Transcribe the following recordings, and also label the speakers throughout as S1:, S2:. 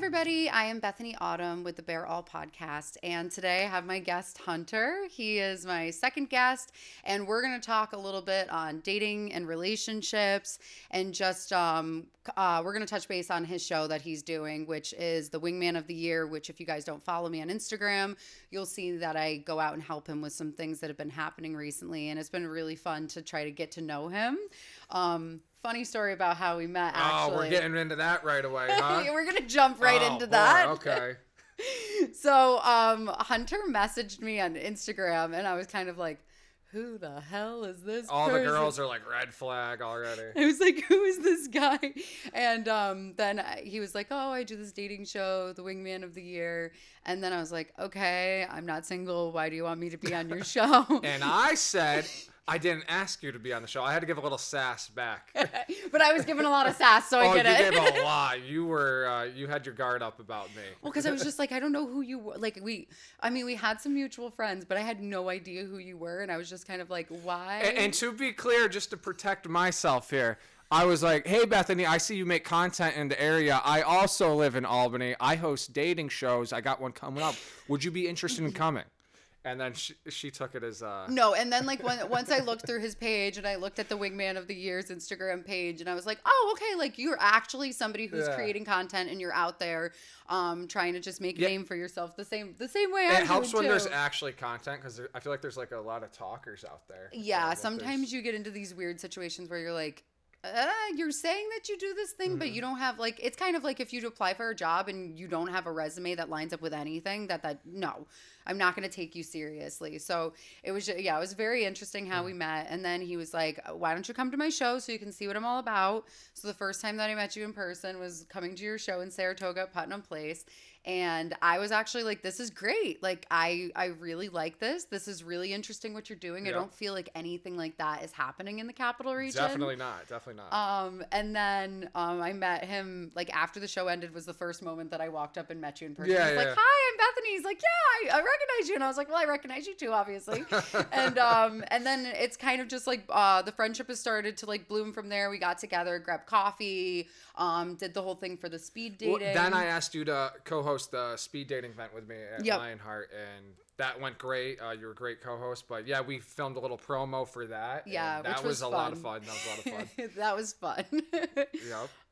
S1: everybody. I am Bethany Autumn with the Bear All podcast, and today I have my guest Hunter. He is my second guest, and we're going to talk a little bit on dating and relationships, and just we're going to touch base on his show that he's doing, which is the Wingman of the Year. Which, if you guys don't follow me on Instagram, you'll see that I go out and help him with some things that have been happening recently, and it's been really fun to try to get to know him. Funny story about how we met, actually.
S2: Oh, we're getting into that right away, huh?
S1: We're going to jump right into that.
S2: Okay.
S1: So, Hunter messaged me on Instagram, and I was kind of like, who the hell is this
S2: All
S1: person?
S2: the girls are like, red flag already.
S1: I was like, who is this guy? And then he was like, oh, I do this dating show, the Wingman of the Year. And then I was like, okay, I'm not single. Why do you want me to be on your show?
S2: And I said, I didn't ask you to be on the show. I had to give a little sass back.
S1: But I was giving a lot of sass, so I get it.
S2: You gave a lot. You had your guard up about me.
S1: Well, because I was just like, I don't know who you were. Like, we had some mutual friends, but I had no idea who you were. And I was just kind of like, why?
S2: And to be clear, just to protect myself here, I was like, hey, Bethany, I see you make content in the area. I also live in Albany. I host dating shows. I got one coming up. Would you be interested in coming? And then she took it as
S1: no. And then like once I looked through his page and I looked at the Wingman of the Year's Instagram page, and I was like, oh, okay, like you're actually somebody who's creating content and you're out there trying to just make a name for yourself the same way I do.
S2: It helps when there's actually content, because I feel like there's like a lot of talkers out there.
S1: Yeah, sometimes you get into these weird situations where you're like, you're saying that you do this thing, but you don't have, like, it's kind of like if you apply for a job and you don't have a resume that lines up with anything, no, I'm not going to take you seriously. So it was, it was very interesting how we met. And then he was like, why don't you come to my show so you can see what I'm all about? So the first time that I met you in person was coming to your show in Saratoga at Putnam Place. And I was actually like, this is great. Like, I really like this. This is really interesting what you're doing. Yep. I don't feel like anything like that is happening in the capital region.
S2: Definitely not.
S1: And then I met him, like, after the show ended was the first moment that I walked up and met you in person.
S2: Yeah,
S1: He's like, hi, I'm Bethany. He's like, yeah, I recognize you. And I was like, well, I recognize you too, obviously. And then it's kind of just like the friendship has started to like bloom from there. We got together, grabbed coffee, did the whole thing for the speed dating.
S2: Well, then I asked you to co-host the speed dating event with me at Lionheart, and that went great. You were a great co-host, but yeah, we filmed a little promo for that.
S1: Yeah,
S2: that was a lot of fun.
S1: That was fun.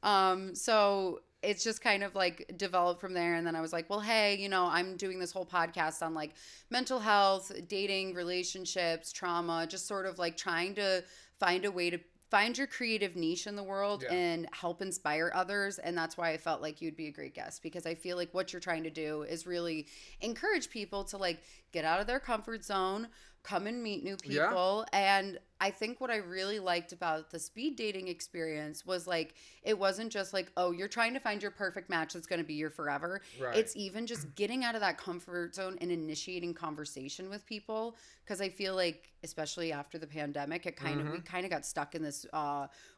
S2: Yep.
S1: So it's just kind of like developed from there. And then I was like, well, hey, I'm doing this whole podcast on like mental health, dating, relationships, trauma, just sort of like trying to find a way to find your creative niche in the world and help inspire others. And that's why I felt like you'd be a great guest, because I feel like what you're trying to do is really encourage people to like get out of their comfort zone, come and meet new people. And I think what I really liked about the speed dating experience was like, it wasn't just like, oh, you're trying to find your perfect match that's going to be your forever. Right. It's even just getting out of that comfort zone and initiating conversation with people. Because I feel like, especially after the pandemic, it kind of we kind of got stuck in this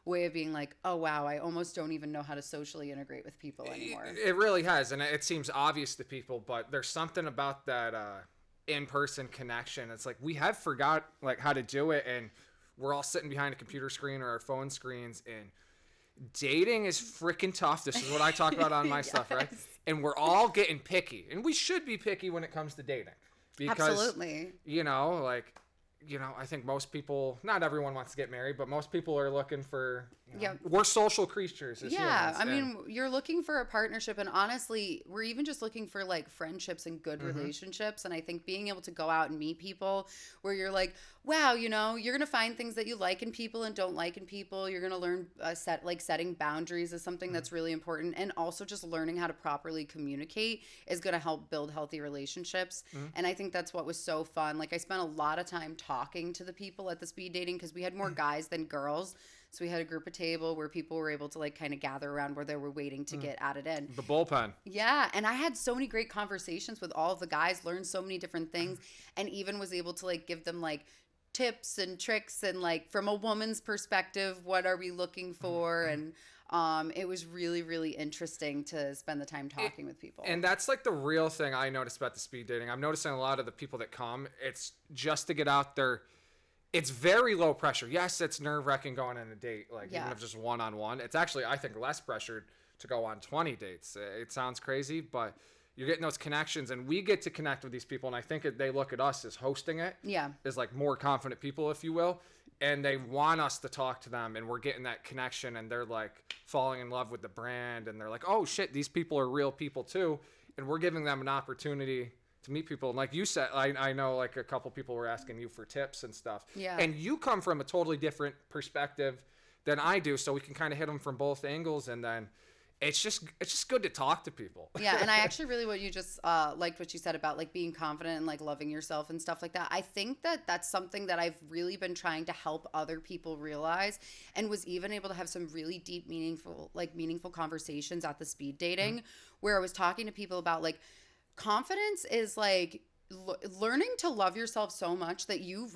S1: way of being like, oh, wow, I almost don't even know how to socially integrate with people anymore.
S2: It really has. And it seems obvious to people, but there's something about that in-person connection. It's like we have forgot like how to do it, and we're all sitting behind a computer screen or our phone screens, and dating is freaking tough. This is what I talk about on my stuff, right? And we're all getting picky, and we should be picky when it comes to dating, because
S1: absolutely,
S2: I think most people, not everyone wants to get married, but most people are looking for, we're social creatures as humans.
S1: I mean, you're looking for a partnership, and honestly, we're even just looking for like friendships and good relationships. And I think being able to go out and meet people where you're like, wow, you're going to find things that you like in people and don't like in people. You're going to learn setting boundaries is something that's really important. And also just learning how to properly communicate is going to help build healthy relationships. And I think that's what was so fun. Like, I spent a lot of time talking to the people at the speed dating, because we had more guys than girls. So we had a group of table where people were able to like kind of gather around where they were waiting to get added in.
S2: The bullpen.
S1: Yeah. And I had so many great conversations with all of the guys, learned so many different things, and even was able to like give them like tips and tricks and like from a woman's perspective, what are we looking for? And it was really, really interesting to spend the time talking with people.
S2: And that's like the real thing I noticed about the speed dating. I'm noticing a lot of the people that come, it's just to get out there it's very low pressure. Yes, it's nerve-wracking going on a date, like
S1: Yeah.
S2: even if just one-on-one. It's actually, I think, less pressured to go on 20 dates. It sounds crazy, but you're getting those connections, and we get to connect with these people, and I think they look at us as hosting it,
S1: Yeah.
S2: as like more confident people, if you will, and they want us to talk to them, and we're getting that connection, and they're like falling in love with the brand, and they're like, oh shit, these people are real people too, and we're giving them an opportunity to meet people. And like you said, I know like a couple people were asking you for tips and stuff.
S1: Yeah.
S2: And you come from a totally different perspective than I do, so we can kind of hit them from both angles, and then it's just good to talk to people.
S1: Yeah, and I actually really what you just liked what you said about like being confident and like loving yourself and stuff like that. I think that that's something that I've really been trying to help other people realize, and was even able to have some really deep, meaningful conversations at the speed dating, where I was talking to people about like confidence is like learning to love yourself so much that you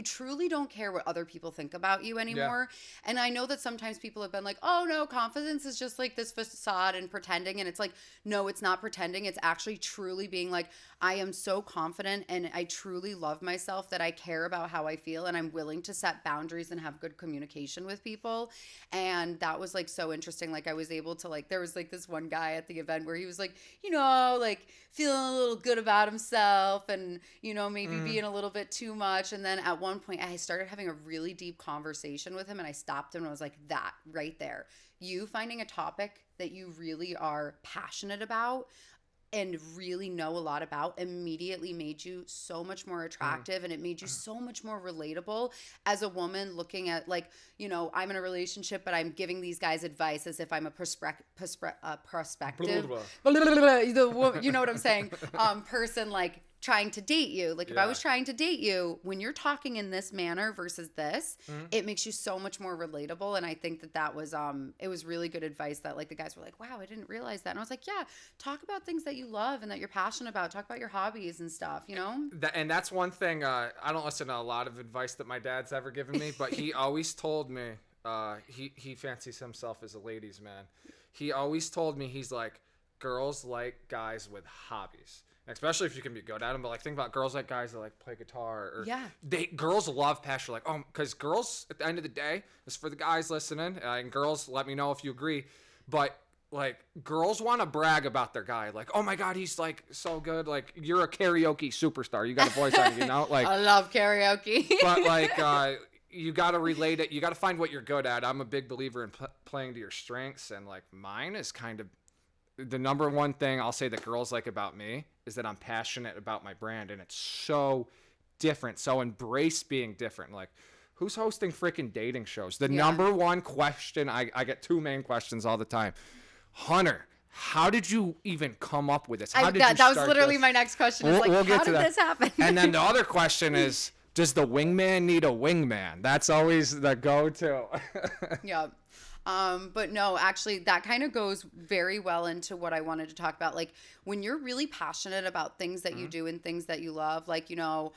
S1: truly don't care what other people think about you anymore. Yeah. And I know that sometimes people have been like, oh no, confidence is just like this facade and pretending. And it's like, no, it's not pretending. It's actually truly being like, I am so confident and I truly love myself that I care about how I feel, and I'm willing to set boundaries and have good communication with people. And that was like so interesting. Like I was able to like, there was like this one guy at the event where he was like, you know, like feeling a little good about himself and, you know, maybe being a little bit too much. And then at one point I started having a really deep conversation with him, and I stopped him and I was like, that right there, you finding a topic that you really are passionate about and really know a lot about immediately made you so much more attractive, and it made you so much more relatable as a woman looking at like, you know, I'm in a relationship, but I'm giving these guys advice as if I'm a prospective, you know what I'm saying, person like trying to date you. Like if I was trying to date you, when you're talking in this manner versus this, it makes you so much more relatable. And I think that was it was really good advice that like the guys were like, wow, I didn't realize that. And I was like, yeah, talk about things that you love and that you're passionate about. Talk about your hobbies and stuff, you know?
S2: And that's one thing, I don't listen to a lot of advice that my dad's ever given me, but he always told me, he fancies himself as a ladies' man. He always told me, he's like, girls like guys with hobbies. Especially if you can be good at them, but like think about girls like guys that like play guitar, or girls love passion. Like, oh, because girls at the end of the day, this is for the guys listening, and girls, let me know if you agree, but like girls want to brag about their guy, like, oh my god, he's like so good, like you're a karaoke superstar, you got a voice on you, you know, like
S1: I love karaoke.
S2: But like you got to relate it, you got to find what you're good at. I'm a big believer in playing to your strengths, and like mine is kind of the number one thing I'll say that girls like about me is that I'm passionate about my brand, and it's so different. So embrace being different. Like, who's hosting freaking dating shows? The number one question, I get two main questions all the time. Hunter, how did you even come up with this?
S1: That was literally my next question. Is like, how did this happen?
S2: And then the other question is, does the wingman need a wingman? That's always the go-to.
S1: Yeah. But no, actually that kind of goes very well into what I wanted to talk about. Like when you're really passionate about things that you do and things that you love, like, you know,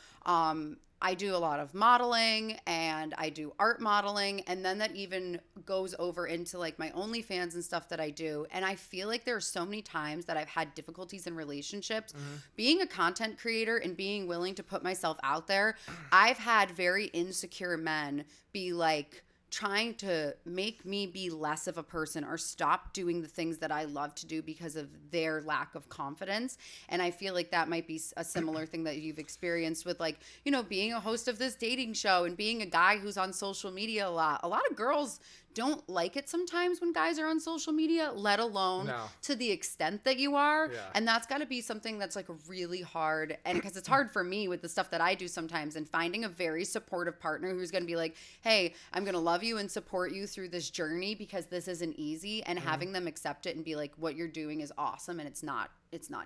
S1: I do a lot of modeling and I do art modeling, and then that even goes over into like my OnlyFans and stuff that I do. And I feel like there are so many times that I've had difficulties in relationships. Being a content creator and being willing to put myself out there, I've had very insecure men be like, trying to make me be less of a person or stop doing the things that I love to do because of their lack of confidence. And I feel like that might be a similar thing that you've experienced with, like, you know, being a host of this dating show and being a guy who's on social media a lot. A lot of girls don't like it sometimes when guys are on social media, let alone to the extent that you are. Yeah. And that's got to be something that's like really hard. And because it's hard for me with the stuff that I do sometimes, and finding a very supportive partner who's going to be like, hey, I'm going to love you and support you through this journey because this isn't easy, and having them accept it and be like, what you're doing is awesome, and it's not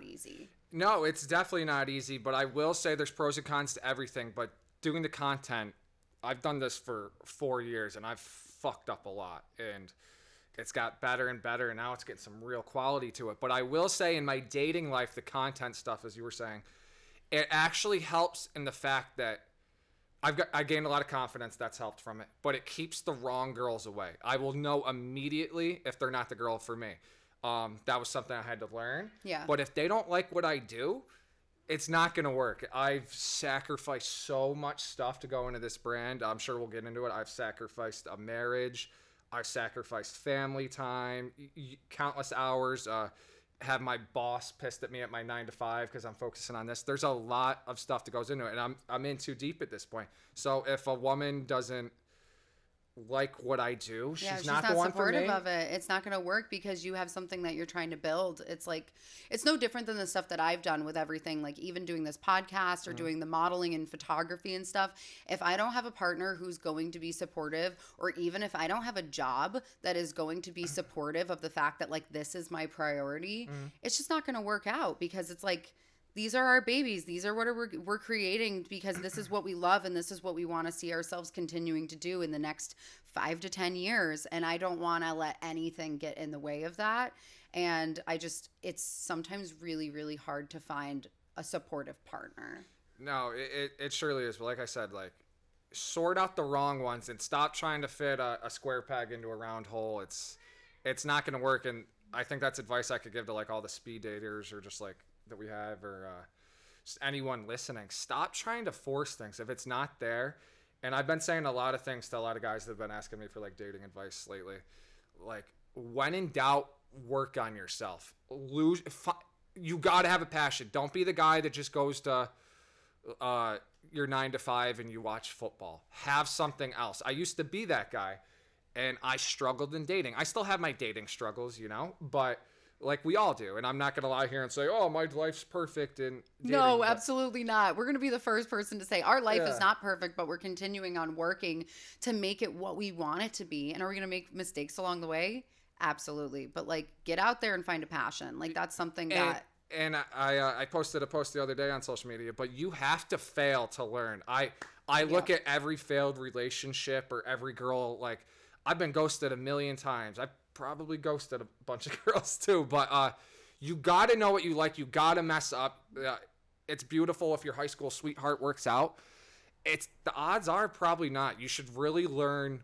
S1: easy.
S2: No, it's definitely not easy, but I will say there's pros and cons to everything. But doing the content, I've done this for 4 years, and I've fucked up a lot, and it's got better and better, and now it's getting some real quality to it. But I will say in my dating life, the content stuff, as you were saying, it actually helps in the fact that I gained a lot of confidence. That's helped from it, but it keeps the wrong girls away. I will know immediately if they're not the girl for me. That was something I had to learn.
S1: Yeah.
S2: But if they don't like what I do, it's not going to work. I've sacrificed so much stuff to go into this brand. I'm sure we'll get into it. I've sacrificed a marriage. I've sacrificed family time, countless hours. Have my boss pissed at me at my 9 to 5 because I'm focusing on this. There's a lot of stuff that goes into it, and I'm in too deep at this point. So if a woman doesn't like what I do, she's not the one for me.
S1: Supportive of it. It's not going to work because you have something that you're trying to build. It's like, it's no different than the stuff that I've done with everything, like even doing this podcast or doing the modeling and photography and stuff. If I don't have a partner who's going to be supportive, or even if I don't have a job that is going to be supportive of the fact that like this is my priority, it's just not going to work out, because it's like, these are our babies. These are what we're creating, because this is what we love, and this is what we want to see ourselves continuing to do in the next 5 to 10 years. And I don't want to let anything get in the way of that. And it's sometimes really, really hard to find a supportive partner.
S2: No, it surely is. But like I said, like, sort out the wrong ones and stop trying to fit a square peg into a round hole. It's not going to work. And I think that's advice I could give to like all the speed daters, or just like that we have, or just anyone listening. Stop trying to force things if it's not there. And I've been saying a lot of things to a lot of guys that have been asking me for like dating advice lately. Like, when in doubt, work on yourself. You got to have a passion. Don't be the guy that just goes to your 9 to 5 and you watch football. Have something else. I used to be that guy, and I struggled in dating. I still have my dating struggles, but like we all do. And I'm not going to lie here and say, oh, my life's perfect in dating.
S1: No, absolutely not. We're going to be the first person to say our life is not perfect, but we're continuing on working to make it what we want it to be. And are we going to make mistakes along the way? Absolutely. But like, get out there and find a passion. Like, that's something that...
S2: And I posted a post the other day on social media, but you have to fail to learn. I look at every failed relationship, or every girl, like, I've been ghosted a million times. I've probably ghosted a bunch of girls too, but you got to know what you like. You got to mess up. It's beautiful if your high school sweetheart works out. The odds are probably not. You should really learn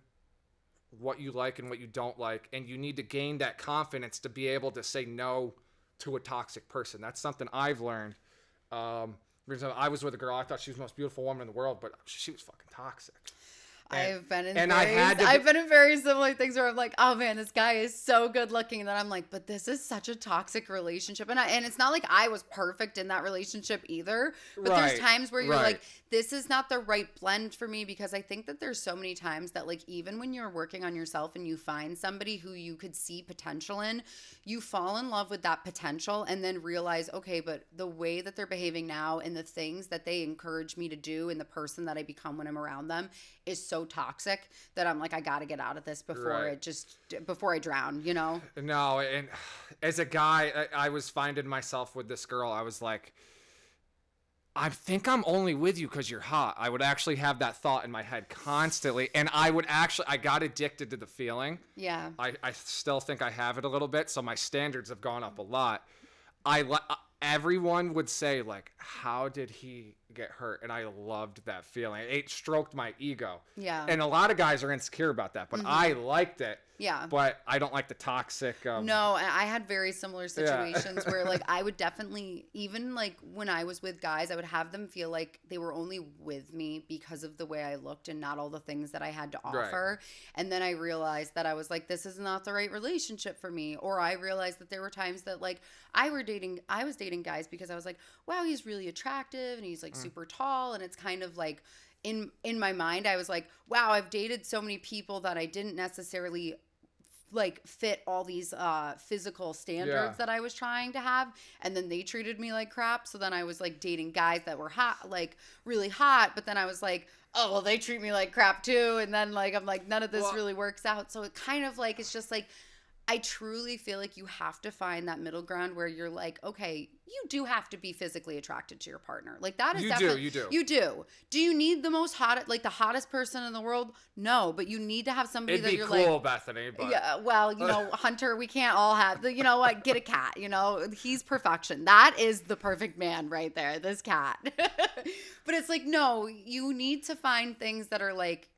S2: what you like and what you don't like, and you need to gain that confidence to be able to say no to a toxic person. That's something I've learned. I was with a girl, I thought she was the most beautiful woman in the world, but she was fucking toxic.
S1: I've been in very similar things where I'm like, oh man, this guy is so good looking, and then I'm like, but this is such a toxic relationship, and it's not like I was perfect in that relationship either, but there's times where you're like, this is not the right blend for me, because I think that there's so many times that like, even when you're working on yourself and you find somebody who you could see potential in, you fall in love with that potential and then realize, okay, but the way that they're behaving now and the things that they encourage me to do and the person that I become when I'm around them is so toxic that I'm like, I got to get out of this before I drown, No,
S2: and as a guy, I was finding myself with this girl. I was like, I think I'm only with you because you're hot. I would actually have that thought in my head constantly, and I got addicted to the feeling.
S1: Yeah.
S2: I still think I have it a little bit, so my standards have gone up a lot. Everyone would say, like, how did he get hurt? And I loved that feeling. It stroked my ego.
S1: Yeah.
S2: And a lot of guys are insecure about that, but I liked it.
S1: Yeah.
S2: But I don't like the toxic.
S1: No, I had very similar situations where, like, I would definitely, even, like, when I was with guys, I would have them feel like they were only with me because of the way I looked and not all the things that I had to offer. Right. And then I realized that I was like, this is not the right relationship for me. Or I realized that there were times that, like, I was dating guys because I was like, wow, he's really attractive and he's, like, super tall. And it's kind of like, in my mind, I was like, wow, I've dated so many people that I didn't necessarily like fit all these physical standards that I was trying to have, and then they treated me like crap. So then I was like dating guys that were hot, like really hot, but then I was like, oh, well, they treat me like crap too, and then like I'm like, none of this really works out. So it kind of like, it's just like, I truly feel like you have to find that middle ground where you're like, okay, you do have to be physically attracted to your partner. Like that is definitely... You do. Do you need the most like the hottest person in the world? No, but you need to have somebody that you're like...
S2: It'd be cool, Bethany, but...
S1: Yeah, well, Hunter, we can't all have... You know what? Get a cat, He's perfection. That is the perfect man right there, this cat. But it's like, no, you need to find things that are like,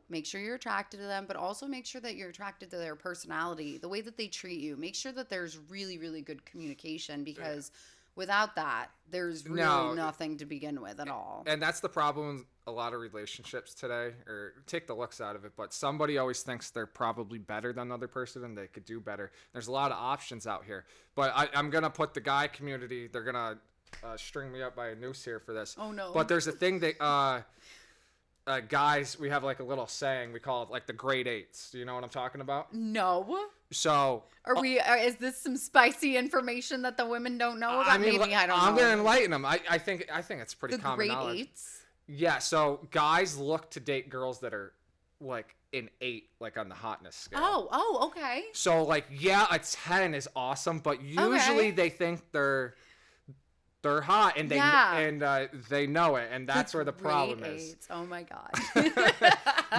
S1: make sure you're attracted to them, but also make sure that you're attracted to their personality, the way that they treat you. Make sure that there's really, really good communication, because Without that, there's really nothing to begin with at all.
S2: And that's the problem with a lot of relationships today, or take the looks out of it, but somebody always thinks they're probably better than the other person and they could do better. There's a lot of options out here. But I'm going to put the guy community, they're going to string me up by a noose here for this.
S1: Oh, no.
S2: But there's a thing that... guys, we have like a little saying. We call it like the grade 8s. Do you know what I'm talking about?
S1: No.
S2: So
S1: is this some spicy information that the women don't know about?
S2: I mean,
S1: Maybe I don't know.
S2: I'm gonna enlighten them. I think it's pretty common knowledge.
S1: The grade 8s.
S2: Yeah. So guys look to date girls that are like an 8, like on the hotness scale.
S1: Oh, okay.
S2: So like, yeah, a 10 is awesome, but usually they think they're hot and they know it, and that's where the problem is.
S1: Oh my god.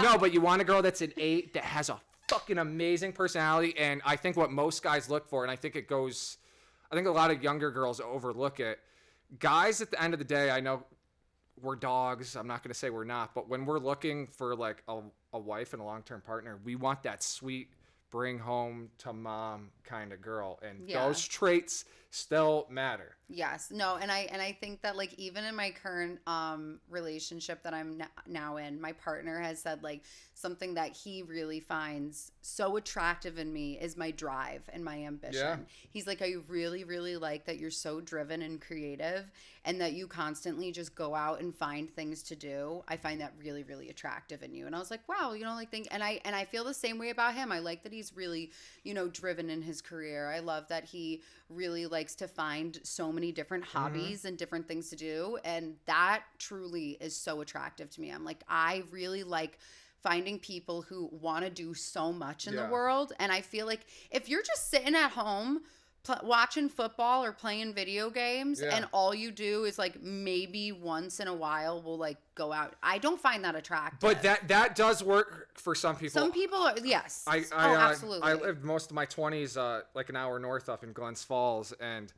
S2: No, but you want a girl that's an 8 that has a fucking amazing personality, and I think what most guys look for, and I think a lot of younger girls overlook it. Guys, at the end of the day, I know we're dogs. I'm not going to say we're not, but when we're looking for like a wife and a long-term partner, we want that sweet, bring home to mom kind of girl, and those traits still matter.
S1: Yes. No, and I think that like even in my current relationship that I'm now in, my partner has said like something that he really finds so attractive in me is my drive and my ambition. Yeah. He's like, I really, really like that you're so driven and creative and that you constantly just go out and find things to do. I find that really, really attractive in you. And I was like, wow, and I feel the same way about him. I like that he's really, driven in his career. I love that he really likes to find so many different hobbies and different things to do. And that truly is so attractive to me. I'm like, I really like finding people who want to do so much in the world. And I feel like if you're just sitting at home watching football or playing video games and all you do is like maybe once in a while we'll like go out, I don't find that attractive.
S2: But that does work for some people.
S1: Some people are, yes. Absolutely.
S2: I lived most of my 20s like an hour north up in Glens Falls, and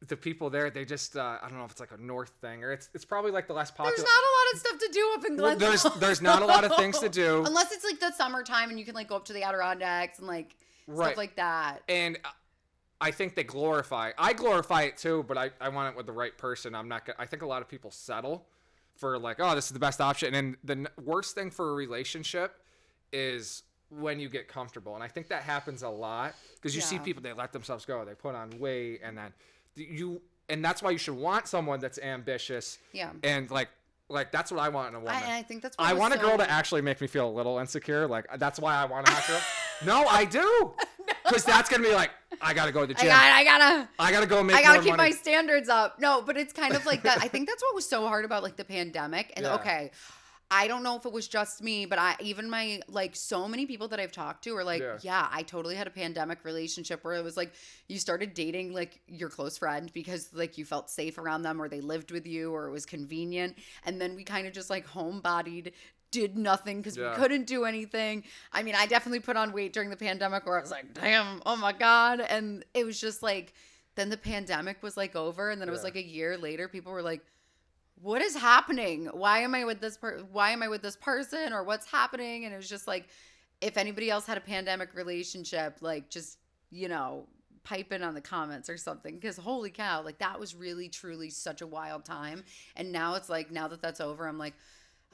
S2: the people there, they just I don't know if it's like a north thing or it's probably like the less popular.
S1: There's not a lot of stuff to do up in Glens Falls.
S2: There's not a lot of things to do
S1: unless it's like the summertime and you can like go up to the Adirondacks and like stuff like that.
S2: And I think I glorify it too, but I want it with the right person. I think a lot of people settle for like, oh, this is the best option. And the worst thing for a relationship is when you get comfortable. And I think that happens a lot because you see people, they let themselves go. They put on weight, and then and that's why you should want someone that's ambitious. Yeah. And like that's what I want in a woman.
S1: And I think that's
S2: what I want a girl to actually make me feel a little insecure. Like that's why I want a hot girl. No, I do. Because that's going to be like, I got to go to the gym.
S1: I gotta
S2: go make more money.
S1: I gotta keep my standards up. No, but it's kind of like that. I think that's what was so hard about like the pandemic. And okay, I don't know if it was just me, but so many people that I've talked to are like, I totally had a pandemic relationship where it was like you started dating like your close friend because like you felt safe around them or they lived with you or it was convenient. And then we kind of just like homebodied, did nothing because we couldn't do anything. I mean, I definitely put on weight during the pandemic where I was like, damn, oh my God. And it was just like, then the pandemic was like over. And then it was like a year later, people were like, what is happening? Why am I with this person or what's happening? And it was just like, if anybody else had a pandemic relationship, like just, pipe in on the comments or something. Because holy cow, like that was really, truly such a wild time. And now it's like, now that that's over, I'm like,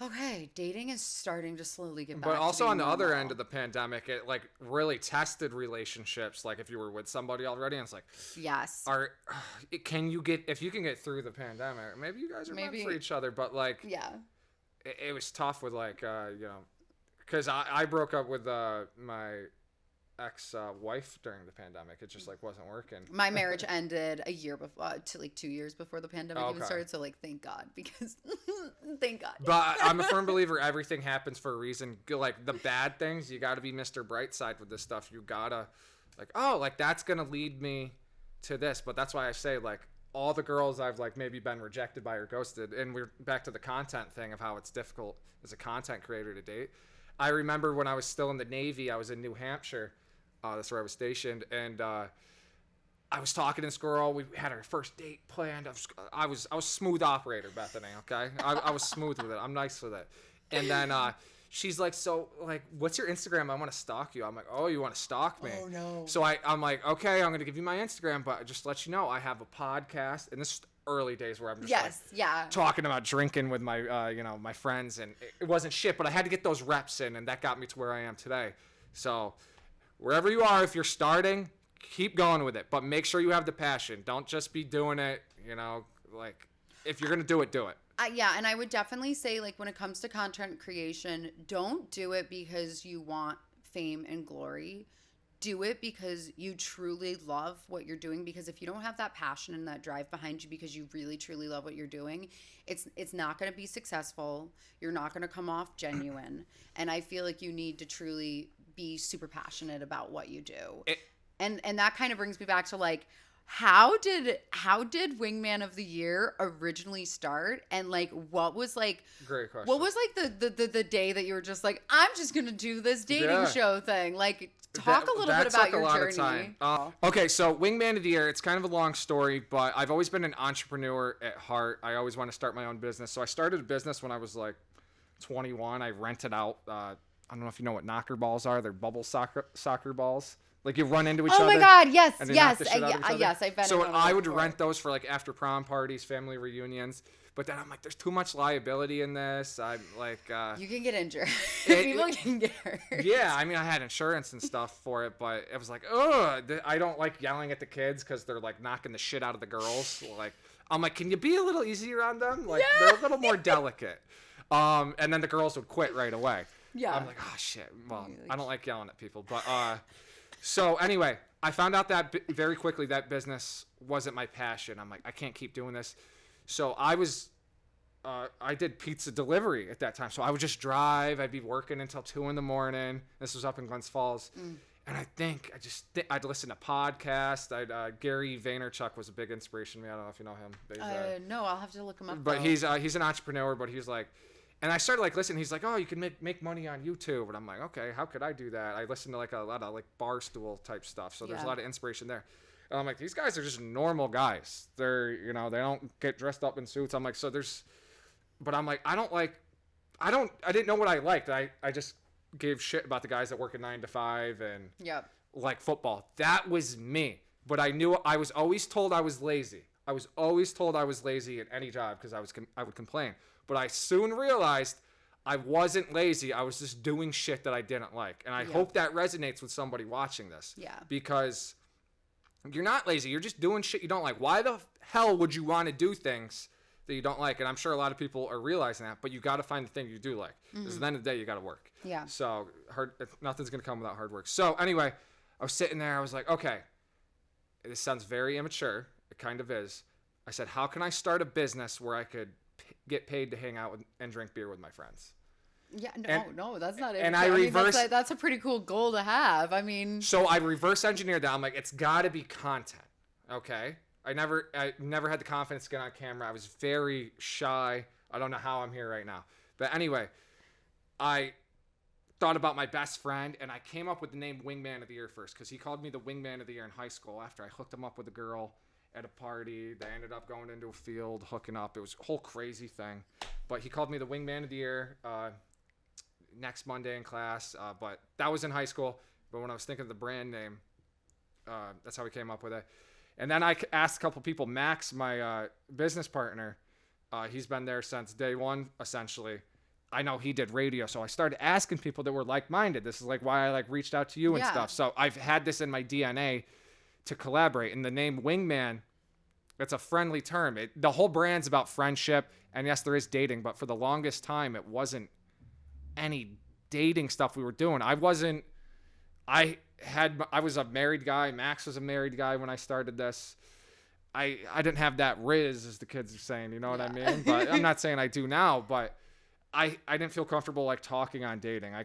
S1: okay, dating is starting to slowly get back.
S2: But also on the
S1: normal.
S2: other end of the pandemic, it like really tested relationships. Like if you were with somebody already, and it's like,
S1: yes,
S2: if you can get through the pandemic, maybe you guys are meant for each other. But like, it was tough with like, because I broke up with my ex-wife during the pandemic. It just like wasn't working.
S1: My marriage ended a year before, to like 2 years before the pandemic even started. So like, thank God, because thank God.
S2: But I'm a firm believer everything happens for a reason. Like the bad things, you got to be Mr. Brightside with this stuff. You gotta like, oh, like that's gonna lead me to this. But that's why I say like all the girls I've like maybe been rejected by or ghosted, and we're back to the content thing of how it's difficult as a content creator to date. I remember when I was still in the Navy, I was in New Hampshire. That's where I was stationed, and I was talking to this girl. We had our first date planned. I was smooth operator, Bethany. Okay, I was smooth with it. I'm nice with it. And then she's like, so like, what's your Instagram? I want to stalk you. I'm like, oh, you want to stalk me?
S1: Oh no.
S2: So I'm like, okay, I'm gonna give you my Instagram, but just to let you know, I have a podcast, and this is early days where I'm just talking about drinking with my my friends, and it wasn't shit, but I had to get those reps in, and that got me to where I am today. So wherever you are, if you're starting, keep going with it, but make sure you have the passion. Don't just be doing it, like if you're gonna do it, do it.
S1: Yeah, and I would definitely say, like, when it comes to content creation, don't do it because you want fame and glory. Do it because you truly love what you're doing, because if you don't have that passion and that drive behind you because you really truly love what you're doing, it's not going to be successful. You're not going to come off genuine. And I feel like you need to truly be super passionate about what you do. And that kind of brings me back to, like, how did Wingman of the Year originally start? And like, what was like,
S2: great question.
S1: What was like the day that you were just like, I'm just gonna do this dating show thing? Like, talk a little bit about your journey.
S2: Okay, so Wingman of the Year, it's kind of a long story, but I've always been an entrepreneur at heart. I always want to start my own business. So I started a business when I was like 21. I rented out. I don't know if you know what knocker balls are. They're bubble soccer balls. Like, you run into each other.
S1: Oh my God, yes. I've been.
S2: So I would rent those for like after prom parties, family reunions. But then I'm like, there's too much liability in this. I'm like,
S1: you can get injured. People can get hurt.
S2: Yeah, I mean, I had insurance and stuff for it, but it was like, ugh, I don't like yelling at the kids because they're like knocking the shit out of the girls. Like, I'm like, can you be a little easier on them? Like, they're a little more delicate. And then the girls would quit right away.
S1: Yeah.
S2: I'm like, oh shit. Well, I don't like yelling at people, but so anyway, I found out that very quickly that business wasn't my passion. I'm like, I can't keep doing this. So I did pizza delivery at that time. So I would just drive. I'd be working until 2 a.m. This was up in Glens Falls. And I think I'd listen to podcasts. Gary Vaynerchuk was a big inspiration to me. I don't know if you know him.
S1: No, I'll have to look him up.
S2: But he's an entrepreneur, but he's like, and I started like listening. He's like, oh, you can make money on YouTube. And I'm like, okay, how could I do that? I listen to like a lot of like Barstool type stuff. So there's a lot of inspiration there. And I'm like, these guys are just normal guys. They're, they don't get dressed up in suits. I'm like, but I'm like, I didn't know what I liked. I just gave shit about the guys that work at 9 to 5 and like football. That was me. But I was always told I was lazy. I was always told I was lazy at any job because I would complain. But I soon realized I wasn't lazy. I was just doing shit that I didn't like. And I hope that resonates with somebody watching this.
S1: Yeah.
S2: Because you're not lazy. You're just doing shit you don't like. Why the hell would you want to do things that you don't like? And I'm sure a lot of people are realizing that. But you got to find the thing you do like. Because at the end of the day, you got to work.
S1: Yeah.
S2: So nothing's going to come without hard work. So anyway, I was sitting there. I was like, okay, this sounds very immature. It kind of is. I said, how can I start a business where I could get paid to hang out and drink beer with my friends?
S1: Yeah, no, that's not it.
S2: And
S1: that's a pretty cool goal to have. I mean,
S2: so I reverse engineered that. I'm like, it's got to be content. Okay. I never had the confidence to get on camera. I was very shy. I don't know how I'm here right now. But anyway, I thought about my best friend, and I came up with the name Wingman of the Year first because he called me the Wingman of the Year in high school after I hooked him up with a girl at a party. They ended up going into a field, hooking up. It was a whole crazy thing. But he called me the Wingman of the Year next Monday in class. But that was in high school. But when I was thinking of the brand name, that's how we came up with it. And then I asked a couple people. Max, my business partner, he's been there since day one, essentially. I know he did radio, so I started asking people that were like-minded. This is like why I like reached out to you and stuff. So I've had this in my DNA to collaborate. And the name Wingman, it's a friendly term. The whole brand's about friendship, and yes, there is dating, but for the longest time, it wasn't any dating stuff we were doing. I was a married guy. Max was a married guy when I started this. I didn't have that riz, as the kids are saying, you know what I mean? But I'm not saying I do now, but I didn't feel comfortable like talking on dating.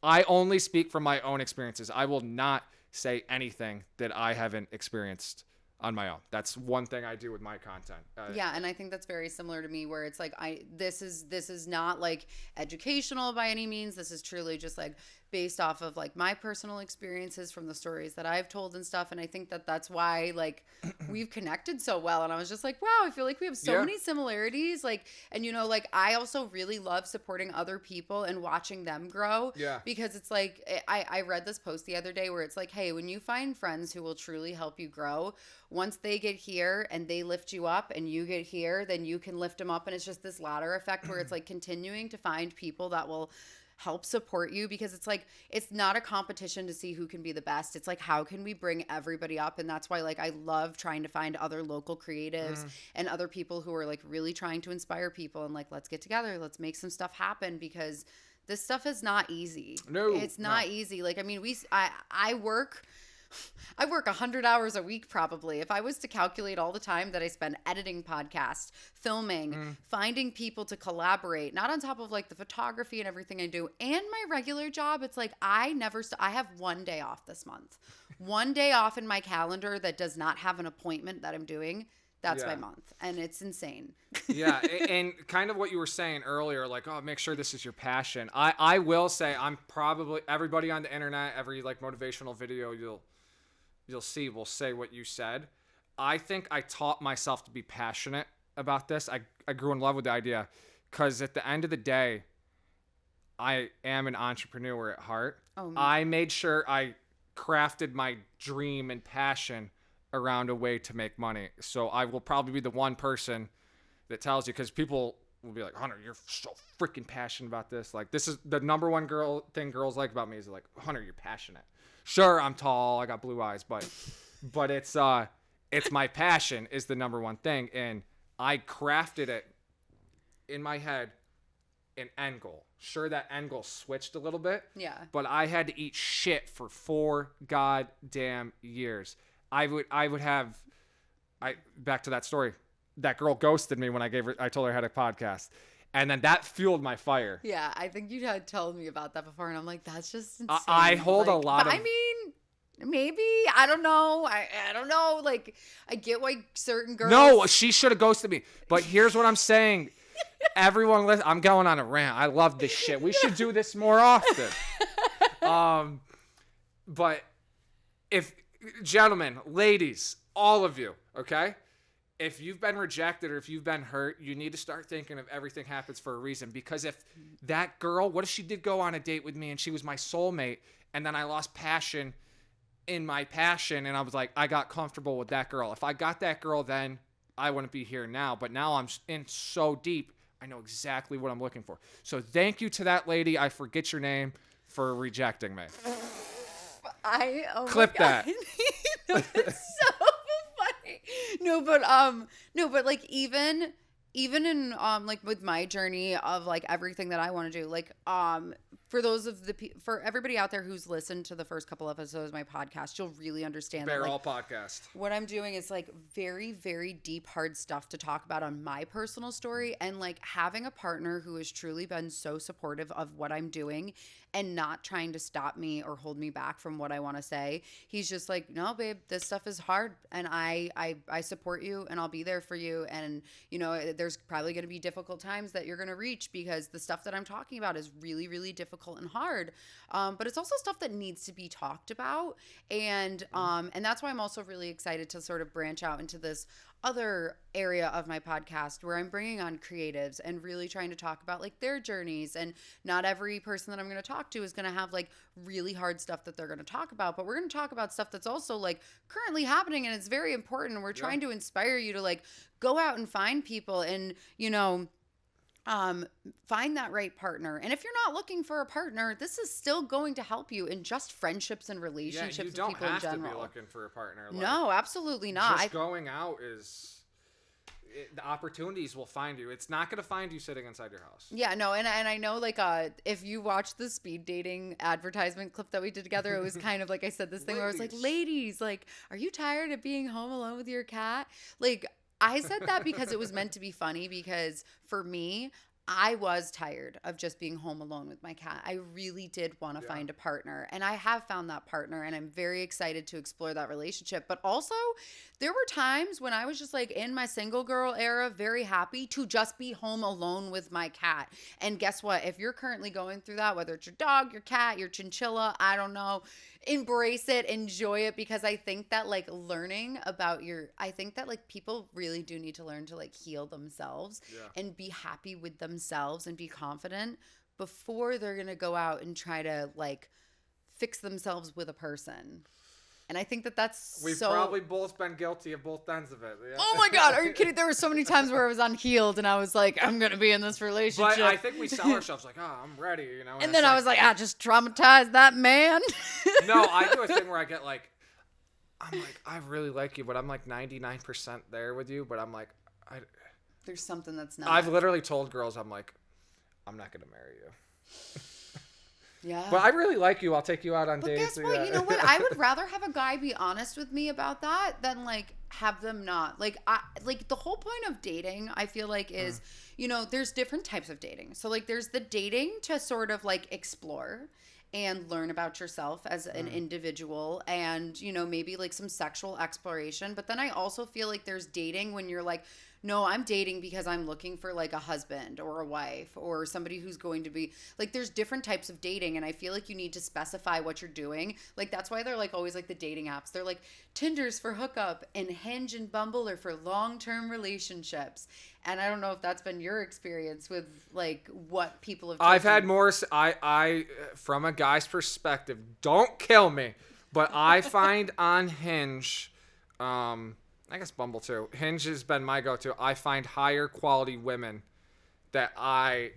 S2: I only speak from my own experiences. I will not say anything that I haven't experienced on my own. That's one thing I do with my content.
S1: And I think that's very similar to me, where it's like this is not like educational by any means. This is truly just like based off of like my personal experiences from the stories that I've told and stuff. And I think that that's why like we've connected so well. And I was just like, wow, I feel like we have so many similarities. Like, and like I also really love supporting other people and watching them grow.
S2: Yeah.
S1: Because it's like, I read this post the other day where it's like, hey, when you find friends who will truly help you grow, once they get here and they lift you up and you get here, then you can lift them up. And it's just this ladder effect where it's like continuing to find people that will help support you, because it's like it's not a competition to see who can be the best. It's like, how can we bring everybody up? And that's why like I love trying to find other local creatives and other people who are like really trying to inspire people and like, let's get together, let's make some stuff happen, because this stuff is not easy.
S2: No,
S1: it's not easy. Like, I mean, I work 100 hours a week probably. If I was to calculate all the time that I spend editing podcasts, filming, finding people to collaborate, not on top of like the photography and everything I do and my regular job, it's like I have one day off this month. One day off in my calendar that does not have an appointment that I'm doing. That's my month. And it's insane.
S2: Yeah. And kind of what you were saying earlier, like, oh, make sure this is your passion. I will say I'm probably, everybody on the internet, every like motivational video you'll see will say what you said. I think I taught myself to be passionate about this. I grew in love with the idea because at the end of the day, I am an entrepreneur at heart. I made sure I crafted my dream and passion around a way to make money. So I will probably be the one person that tells you, because people will be like, Hunter, you're so freaking passionate about this. Like, this is the number one thing girls like about me is like, Hunter, you're passionate. Sure, I'm tall, I got blue eyes, but it's my passion is the number one thing. And I crafted it in my head, an end goal. Sure, that end goal switched a little bit.
S1: Yeah.
S2: But I had to eat shit for 4 goddamn years. I back to that story. That girl ghosted me when I told her I had a podcast. And then that fueled my fire.
S1: Yeah, I think you had told me about that before, and I'm like, that's just insane.
S2: I hold a lot of...
S1: I mean, maybe. I don't know. I don't know. Like, I get why certain girls...
S2: No, she should have ghosted me. But here's what I'm saying. Everyone listen. I'm going on a rant. I love this shit. We should do this more often. But if... Gentlemen, ladies, all of you, okay? If you've been rejected or if you've been hurt, you need to start thinking of everything happens for a reason. Because if that girl, what if she did go on a date with me and she was my soulmate, and then I lost passion in my passion, and I was like, I got comfortable with that girl. If I got that girl then, I wouldn't be here now. But now I'm in so deep, I know exactly what I'm looking for. So thank you to that lady, I forget your name, for rejecting me. Clip that.
S1: No, it's so funny. No, but like even in like with my journey of like everything that I want to do, like for everybody out there who's listened to the first couple episodes of my podcast, you'll really understand that,
S2: Barrel podcast.
S1: What I'm doing is like very, very deep, hard stuff to talk about on my personal story, and like having a partner who has truly been so supportive of what I'm doing and not trying to stop me or hold me back from what I want to say. He's just like, no, babe, this stuff is hard, and I support you, and I'll be there for you. And there's probably going to be difficult times that you're going to reach, because the stuff that I'm talking about is really, really difficult and hard. But it's also stuff that needs to be talked about. And that's why I'm also really excited to sort of branch out into this other area of my podcast where I'm bringing on creatives and really trying to talk about like their journeys. And not every person that I'm going to talk to is going to have like really hard stuff that they're going to talk about, but we're going to talk about stuff that's also like currently happening, and it's very important. And we're trying to inspire you to like go out and find people and, find that right partner. And if you're not looking for a partner, this is still going to help you in just friendships and relationships with people in general.
S2: You don't have to be looking for a partner. Like,
S1: no, absolutely not.
S2: Just going out the opportunities will find you. It's not going to find you sitting inside your house.
S1: Yeah, no, and I know like if you watch the speed dating advertisement clip that we did together, it was kind of like I said this thing where I was like, ladies, like, are you tired of being home alone with your cat? Like, I said that because it was meant to be funny, because for me, I was tired of just being home alone with my cat. I really did want to find a partner, and I have found that partner, and I'm very excited to explore that relationship. But also, there were times when I was just like in my single girl era, very happy to just be home alone with my cat. And guess what? If you're currently going through that, whether it's your dog, your cat, your chinchilla, I don't know, embrace it, enjoy it, because I think that like learning about I think that like people really do need to learn to like heal themselves and be happy with themselves and be confident before they're going to go out and try to like fix themselves with a person. And I think that that's
S2: We've probably both been guilty of both ends of it. Yeah.
S1: Oh my God, are you kidding? There were so many times where I was unhealed and I was like, I'm going to be in this relationship.
S2: But I think we sell ourselves like, oh, I'm ready, you know.
S1: And then I was like, just traumatize that man.
S2: No, I do a thing where I get like, I'm like, I really like you, but I'm like 99% there with you. But I'm like,
S1: there's something that's not.
S2: I've literally told girls, I'm like, I'm not going to marry you.
S1: Yeah.
S2: But I really like you. I'll take you out on
S1: but
S2: dates.
S1: Guess what? You know what? I would rather have a guy be honest with me about that than like have them not. Like the whole point of dating, I feel like is, you know, there's different types of dating. So like there's the dating to sort of like explore and learn about yourself as an individual and, you know, maybe like some sexual exploration. But then I also feel like there's dating when you're like, no, I'm dating because I'm looking for like a husband or a wife or somebody who's going to be like, there's different types of dating. And I feel like you need to specify what you're doing. Like, that's why they're like always like the dating apps. They're like Tinder's for hookup and Hinge and Bumble are for long-term relationships. And I don't know if that's been your experience with like what people have.
S2: I've had more. I from a guy's perspective, don't kill me, but I find on Hinge, I guess Bumble too. Hinge has been my go-to. I find higher quality women that I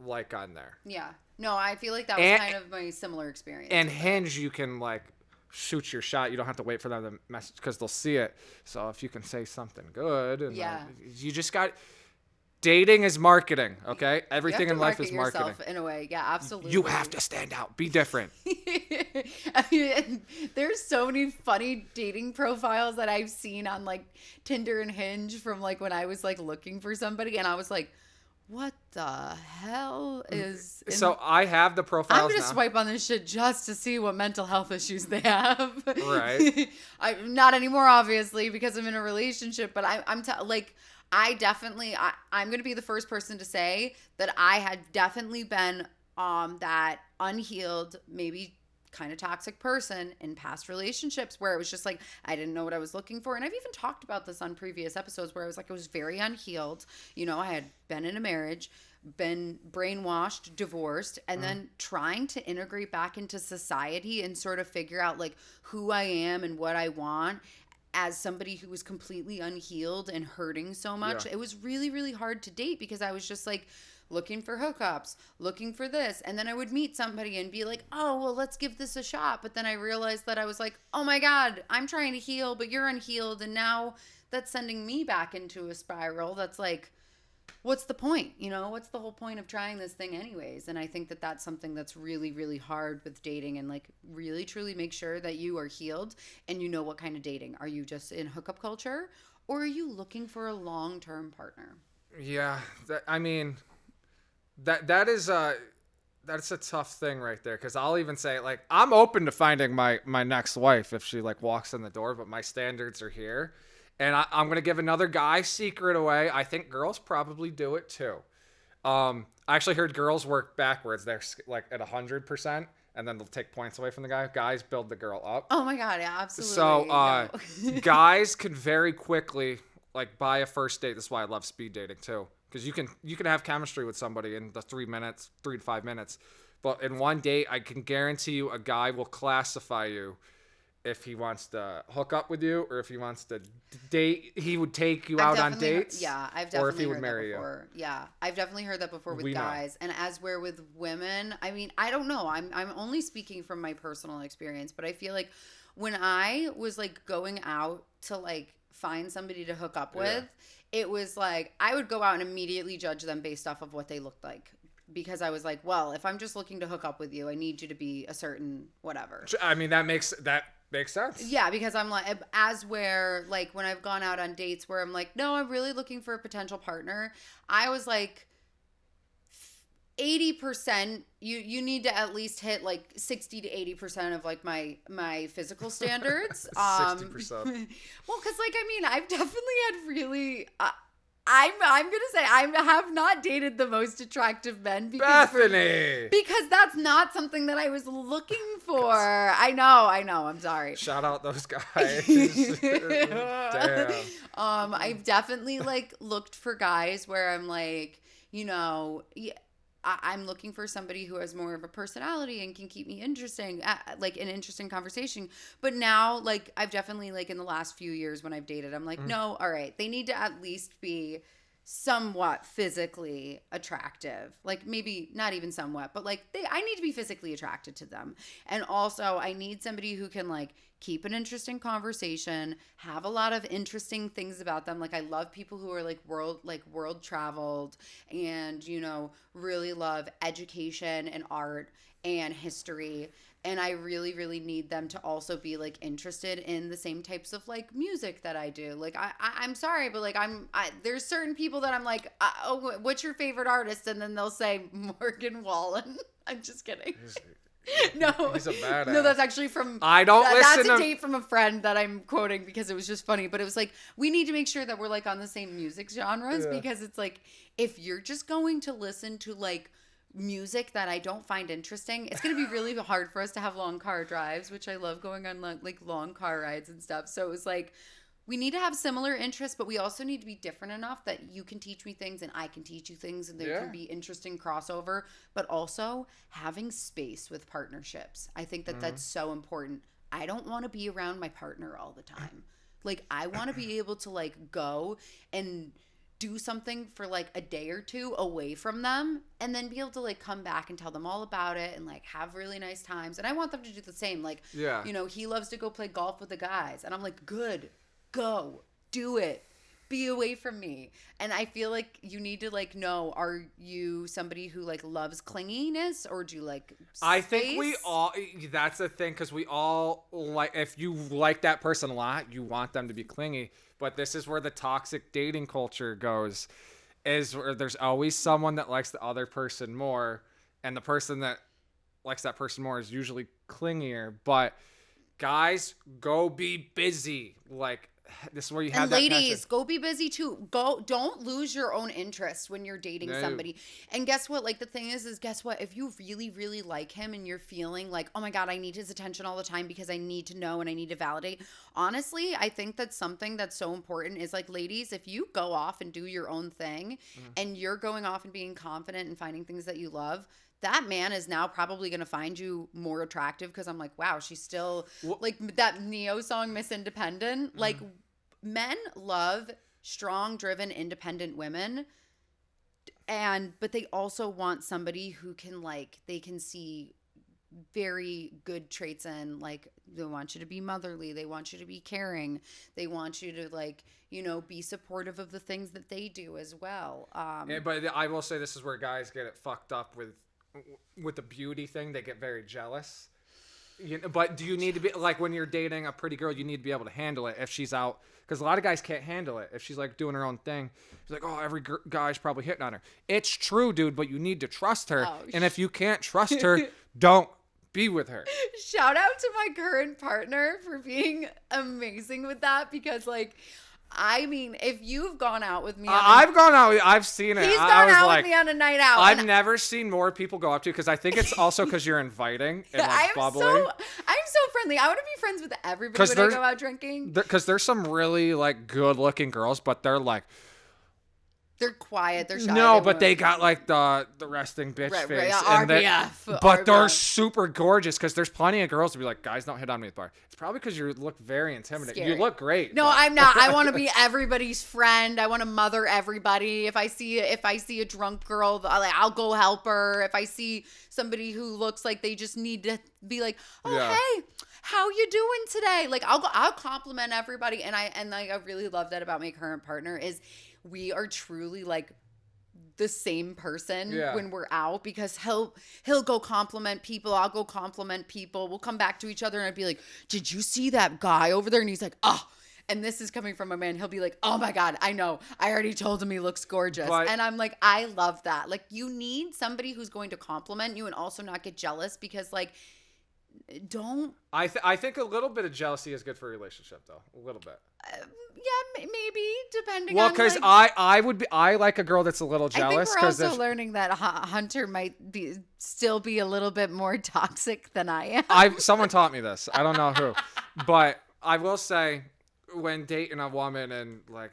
S2: like on there.
S1: Yeah. No, I feel like that was kind of my similar experience.
S2: And Hinge, you can like shoot your shot. You don't have to wait for them to message because they'll see it. So if you can say something good, and you just got. Dating is marketing, okay? Everything in life is marketing.
S1: Yourself in a way, yeah, absolutely.
S2: You have to stand out. Be different.
S1: I mean, there's so many funny dating profiles that I've seen on like Tinder and Hinge from like when I was like looking for somebody, and I was like, what the hell is...
S2: So I have the profiles now.
S1: I'm going to swipe on this shit just to see what mental health issues they have.
S2: Right.
S1: Not anymore, obviously, because I'm in a relationship, but I'm going to be the first person to say that I had definitely been that unhealed, maybe kind of toxic person in past relationships where it was just like, I didn't know what I was looking for. And I've even talked about this on previous episodes where I was like, I was very unhealed. You know, I had been in a marriage, been brainwashed, divorced, and then trying to integrate back into society and sort of figure out like who I am and what I want. As somebody who was completely unhealed and hurting so much, it was really, really hard to date because I was just like looking for hookups, looking for this. And then I would meet somebody and be like, oh, well, let's give this a shot. But then I realized that I was like, oh my God, I'm trying to heal, but you're unhealed. And now that's sending me back into a spiral. That's like, what's the point? You know, what's the whole point of trying this thing anyways? And I think that that's something that's really, really hard with dating, and like really, truly make sure that you are healed and you know what kind of dating. Are you just in hookup culture, or are you looking for a long-term partner?
S2: Yeah. That's a tough thing right there. Cause I'll even say like, I'm open to finding my next wife if she like walks in the door, but my standards are here. And I'm going to give another guy secret away. I think girls probably do it too. I actually heard girls work backwards. They're like at 100%, and then they'll take points away from the guy. Guys build the girl up.
S1: Oh my God, yeah, absolutely.
S2: So guys can very quickly, like by a first date, this is why I love speed dating too. Because you can have chemistry with somebody in the 3 to 5 minutes. But in one date, I can guarantee you a guy will classify you if he wants to hook up with you or if he wants to date. He would take you out on dates.
S1: I've definitely
S2: or if he would
S1: heard
S2: marry
S1: that before.
S2: you.
S1: Yeah, I've definitely heard that before with guys. And as we're with women, I mean, I don't know. I'm only speaking from my personal experience, but I feel like when I was like going out to like find somebody to hook up with, it was like I would go out and immediately judge them based off of what they looked like. Because I was like, well, if I'm just looking to hook up with you, I need you to be a certain whatever.
S2: I mean, that makes sense.
S1: Yeah, because I'm like, as where, like, when I've gone out on dates where I'm like, no, I'm really looking for a potential partner, I was like, 80%, you need to at least hit like 60 to 80% of like my physical standards.
S2: 60%.
S1: Well, because like I mean, I've definitely had really. I'm gonna say I have not dated the most attractive men because that's not something that I was looking for. I know. I'm sorry.
S2: Shout out those guys. Damn.
S1: I've definitely like looked for guys where I'm like, you know, I'm looking for somebody who has more of a personality and can keep me interesting, like an interesting conversation. But now, like, I've definitely, like, in the last few years when I've dated, I'm like, no, all right, they need to at least be somewhat physically attractive. Like, maybe not even somewhat, but like, I need to be physically attracted to them. And also, I need somebody who can, like, keep an interesting conversation, have a lot of interesting things about them. Like I love people who are like world traveled and, you know, really love education and art and history. And I really, really need them to also be like interested in the same types of like music that I do. Like I'm sorry, but like there's certain people that I'm like, oh, what's your favorite artist? And then they'll say Morgan Wallen. I'm just kidding. No,
S2: he's a badass.
S1: No, that's actually from.
S2: I don't listen.
S1: That's a date from a friend that I'm quoting because it was just funny. But it was like we need to make sure that we're like on the same music genres because it's like if you're just going to listen to like music that I don't find interesting, it's gonna be really hard for us to have long car drives, which I love going on like long car rides and stuff. So it was like. We need to have similar interests, but we also need to be different enough that you can teach me things and I can teach you things and there can be interesting crossover, but also having space with partnerships. I think that that's so important. I don't want to be around my partner all the time. Like, I want to be able to, like, go and do something for, like, a day or two away from them and then be able to, like, come back and tell them all about it and, like, have really nice times. And I want them to do the same. Like, you know, he loves to go play golf with the guys. And I'm like, good. Go, do it, be away from me. And I feel like you need to like know, are you somebody who like loves clinginess or do you like space?
S2: I think we all, that's the thing, because we all like, if you like that person a lot, you want them to be clingy. But this is where the toxic dating culture goes, is where there's always someone that likes the other person more, and the person that likes that person more is usually clingier. But guys, go be busy. Like, this is where you have
S1: and
S2: that
S1: ladies,
S2: passion.
S1: go be busy too. Don't lose your own interest when you're dating somebody. And guess what? Like the thing is guess what? If you really, really like him and you're feeling like, oh my God, I need his attention all the time because I need to know and I need to validate. Honestly, I think that's something that's so important is like, ladies, if you go off and do your own thing and you're going off and being confident and finding things that you love, that man is now probably going to find you more attractive because I'm like, wow, she's still like that Neo song, Miss Independent. Like men love strong, driven, independent women. But they also want somebody who can like, they can see very good traits in, like they want you to be motherly. They want you to be caring. They want you to like, you know, be supportive of the things that they do as well.
S2: But I will say this is where guys get it fucked up with the beauty thing. They get very jealous. You know, but do you need to be like when you're dating a pretty girl, you need to be able to handle it if she's out, because a lot of guys can't handle it if she's like doing her own thing. She's like, oh, every guy's probably hitting on her. It's true, dude, but you need to trust her. And if you can't trust her, don't be with her.
S1: Shout out to my current partner for being amazing with that, because like, I mean, if you've gone out with me,
S2: I've gone out. I've seen it.
S1: He's gone out with me on a night out.
S2: I've never seen more people go up to, because I think it's also because you're inviting and like bubbly.
S1: I'm so friendly. I want to be friends with everybody when I go out drinking.
S2: Because there's some really like good-looking girls, but they're like.
S1: They're quiet. They're shy.
S2: No, but they got like the resting bitch face.
S1: Right, RBF.
S2: But they're super gorgeous, because there's plenty of girls to be like, guys don't hit on me at the bar. It's probably because you look very intimidating.
S1: Scary.
S2: You look great.
S1: No, I'm not. I want to be everybody's friend. I want to mother everybody. If I see a drunk girl, I'll go help her. If I see somebody who looks like they just need to be like, hey, how you doing today? Like I'll compliment everybody. And I really love that about my current partner is we are truly like the same person when we're out, because he'll go compliment people. I'll go compliment people. We'll come back to each other and I'd be like, did you see that guy over there? And he's like, oh. and this is coming from a man, he'll be like, oh my God, I know. I already told him he looks gorgeous.
S2: But-
S1: and I'm like, I love that. Like, you need somebody who's going to compliment you and also not get jealous, because like, don't.
S2: I think a little bit of jealousy is good for a relationship, though. A little bit.
S1: Yeah, maybe depending
S2: Well,
S1: on.
S2: because
S1: like,
S2: I like a girl that's a little
S1: I think
S2: jealous.
S1: we're also
S2: there's-
S1: learning that Hunter might still be a little bit more toxic than I am.
S2: someone taught me this. I don't know who, but I will say, when dating a woman and like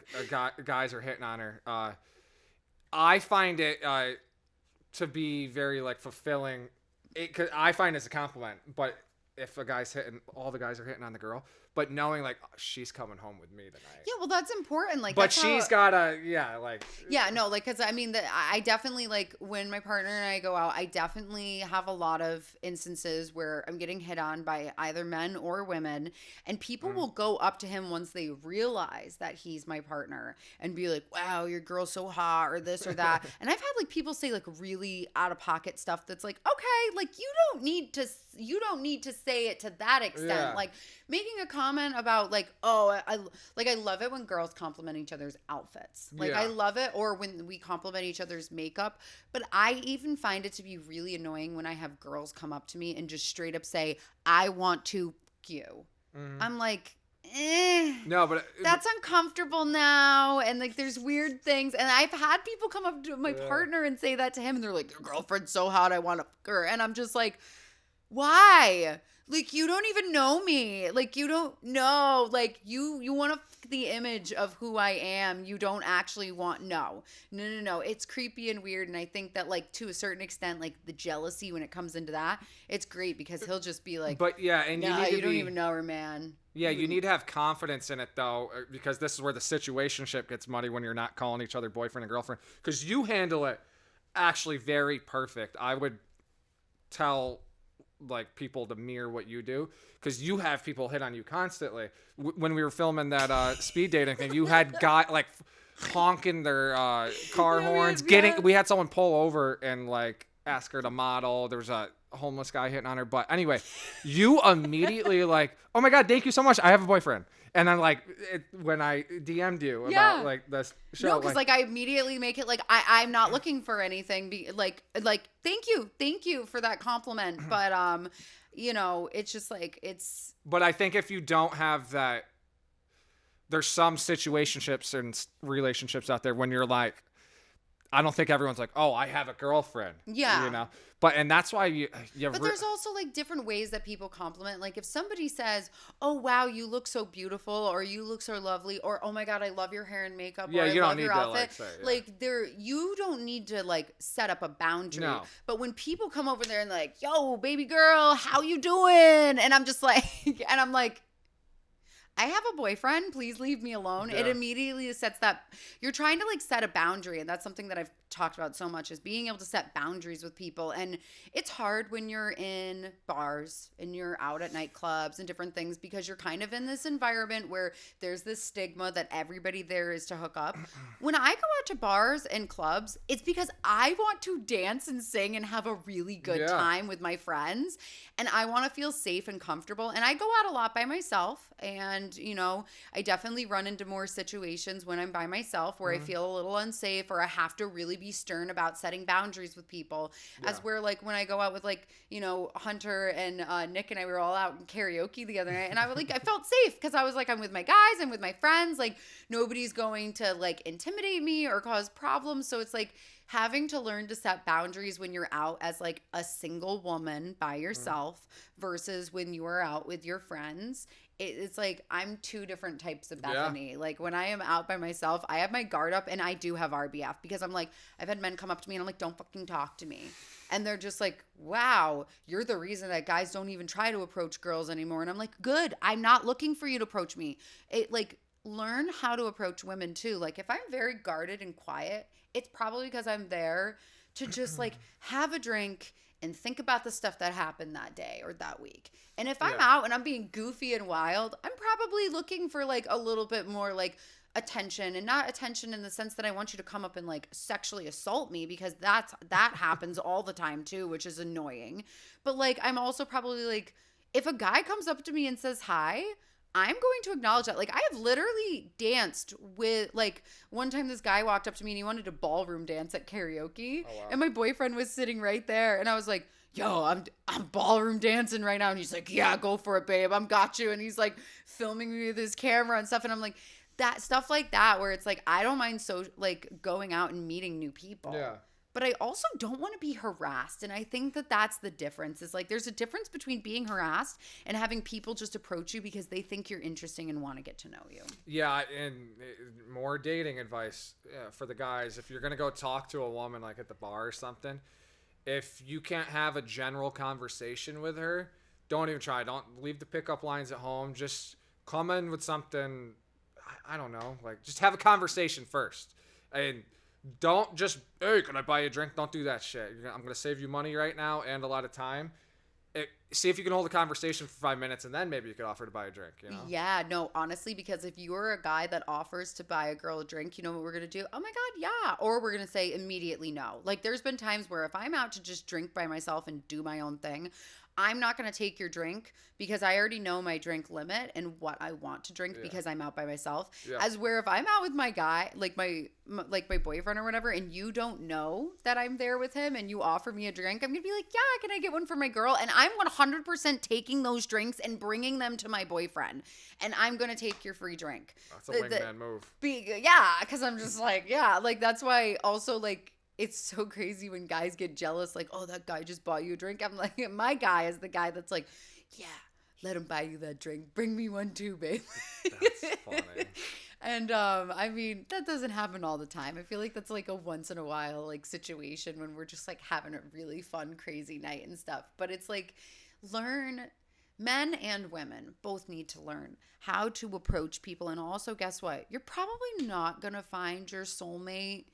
S2: guys are hitting on her, I find it to be very like fulfilling. Cause I find it as a compliment, but if all the guys are hitting on the girl, but knowing like she's coming home with me tonight.
S1: Yeah, well, that's important. Like,
S2: But
S1: that's
S2: she's got like.
S1: Yeah, no, like, because I mean, I definitely, like, when my partner and I go out, I definitely have a lot of instances where I'm getting hit on by either men or women, and people will go up to him once they realize that he's my partner and be like, wow, your girl's so hot, or this or that. And I've had, like, people say, like, really out-of-pocket stuff that's like, okay, like, you don't need to say it to that extent.
S2: Yeah.
S1: Like, making a comment about, like, oh, I love it when girls compliment each other's outfits. Like,
S2: Yeah.
S1: I love it, or when we compliment each other's makeup. But I even find it to be really annoying when I have girls come up to me and just straight up say, I want to f you.
S2: Mhm.
S1: I'm like,
S2: No, but
S1: that's uncomfortable now. And like, there's weird things. And I've had people come up to my partner and say that to him, and they're like, your girlfriend's so hot, I want to f her. And I'm just like, why? Like, you don't even know me. Like, you don't know. Like, you want to f the image of who I am. You don't actually want. No. It's creepy and weird. And I think that, like, to a certain extent, like, the jealousy when it comes into that, it's great, because he'll just be like,
S2: but yeah, and
S1: nah,
S2: you
S1: don't even know her, man.
S2: Yeah, you need to have confidence in it, though, because this is where the situationship gets muddy when you're not calling each other boyfriend and girlfriend. Because you handle it actually very perfect. I would tell like people to mirror what you do, because you have people hit on you constantly. When we were filming that speed dating thing, you had like honking their car horns. We had someone pull over and like ask her to model. There was a homeless guy hitting on her butt. Anyway, you immediately like, oh my God, thank you so much, I have a boyfriend. And then like when I DM'd you about like this show,
S1: no, because like I immediately make it like I'm not looking for anything. Like thank you for that compliment. But you know, it's just like it's.
S2: But I think if you don't have that, there's some situationships and relationships out there when you're like, I don't think everyone's like, oh, I have a girlfriend.
S1: Yeah.
S2: You know? And that's why you
S1: But there's also like different ways that people compliment. Like if somebody says, oh, wow, you look so beautiful, or you look so lovely, or oh my God, I love your hair and makeup,
S2: yeah,
S1: or
S2: you
S1: I
S2: don't
S1: love
S2: need
S1: your
S2: to
S1: outfit.
S2: like say, yeah.
S1: Like you don't need to like set up a boundary.
S2: No.
S1: But when people come over there and like, yo, baby girl, how you doing? And I'm just like, and I'm like, I have a boyfriend. Please leave me alone.
S2: Yeah.
S1: It immediately sets that. You're trying to like set a boundary. And that's something that I've talked about so much, is being able to set boundaries with people. And it's hard when you're in bars and you're out at nightclubs and different things, because you're kind of in this environment where there's this stigma that everybody there is to hook up. When I go out to bars and clubs, it's because I want to dance and sing and have a really good time with my friends. And I want to feel safe and comfortable. And I go out a lot by myself. And, you know, I definitely run into more situations when I'm by myself where I feel a little unsafe, or I have to really be stern about setting boundaries with people. As where, like, when I go out with, like, you know, Hunter and Nick and I were all out in karaoke the other night. And I was like, I felt safe because I was like, I'm with my guys, I'm with my friends. Like, nobody's going to, like, intimidate me or cause problems. So it's like, having to learn to set boundaries when you're out as like a single woman by yourself versus when you are out with your friends. It's like, I'm two different types of Bethany. Yeah. Like when I am out by myself, I have my guard up, and I do have RBF, because I'm like, I've had men come up to me and I'm like, don't fucking talk to me. And they're just like, wow, you're the reason that guys don't even try to approach girls anymore. And I'm like, good. I'm not looking for you to approach me. Learn how to approach women too. Like if I'm very guarded and quiet, it's probably because I'm there to just like have a drink and think about the stuff that happened that day or that week. And if I'm out and I'm being goofy and wild, I'm probably looking for like a little bit more like attention, and not attention in the sense that I want you to come up and like sexually assault me, because that happens all the time too, which is annoying. But like, I'm also probably like, if a guy comes up to me and says hi, I'm going to acknowledge that. Like, I have literally danced with, like, one time this guy walked up to me and he wanted to ballroom dance at karaoke.
S2: Oh, wow.
S1: And my boyfriend was sitting right there. And I was like, yo, I'm ballroom dancing right now. And he's like, yeah, go for it, babe. I'm got you. And he's like filming me with his camera and stuff. And I'm like, that stuff like that, where it's like, I don't mind like going out and meeting new people.
S2: Yeah.
S1: But I also don't want to be harassed. And I think that that's the difference. Is like, there's a difference between being harassed and having people just approach you because they think you're interesting and want to get to know you.
S2: Yeah, and more dating advice for the guys. If you're going to go talk to a woman like at the bar or something, if you can't have a general conversation with her, don't even try. Don't leave the pickup lines at home. Just come in with something, I don't know, like just have a conversation first. And don't just, hey, can I buy you a drink? Don't do that shit. I'm going to save you money right now and a lot of time. See if you can hold a conversation for 5 minutes, and then maybe you could offer to buy a drink, you know?
S1: Yeah, no, honestly, because if you're a guy that offers to buy a girl a drink, you know what we're going to do? Oh my God, yeah. Or we're going to say immediately no. Like, there's been times where if I'm out to just drink by myself and do my own thing, I'm not going to take your drink because I already know my drink limit and what I want to drink because I'm out by myself.
S2: Yeah.
S1: As where if I'm out with my guy, like my boyfriend or whatever, and you don't know that I'm there with him and you offer me a drink, I'm going to be like, yeah, can I get one for my girl? And I'm 100% taking those drinks and bringing them to my boyfriend. And I'm going to take your free drink.
S2: That's a wingman move.
S1: Yeah, because I'm just like, yeah, like that's why also like, it's so crazy when guys get jealous, like, oh, that guy just bought you a drink. I'm like, my guy is the guy that's like, yeah, let him buy you that drink. Bring me one too, babe.
S2: That's funny.
S1: And I mean, that doesn't happen all the time. I feel like that's like a once in a while like situation when we're just like having a really fun, crazy night and stuff. But it's like, men and women both need to learn how to approach people. And also, guess what? You're probably not going to find your soulmate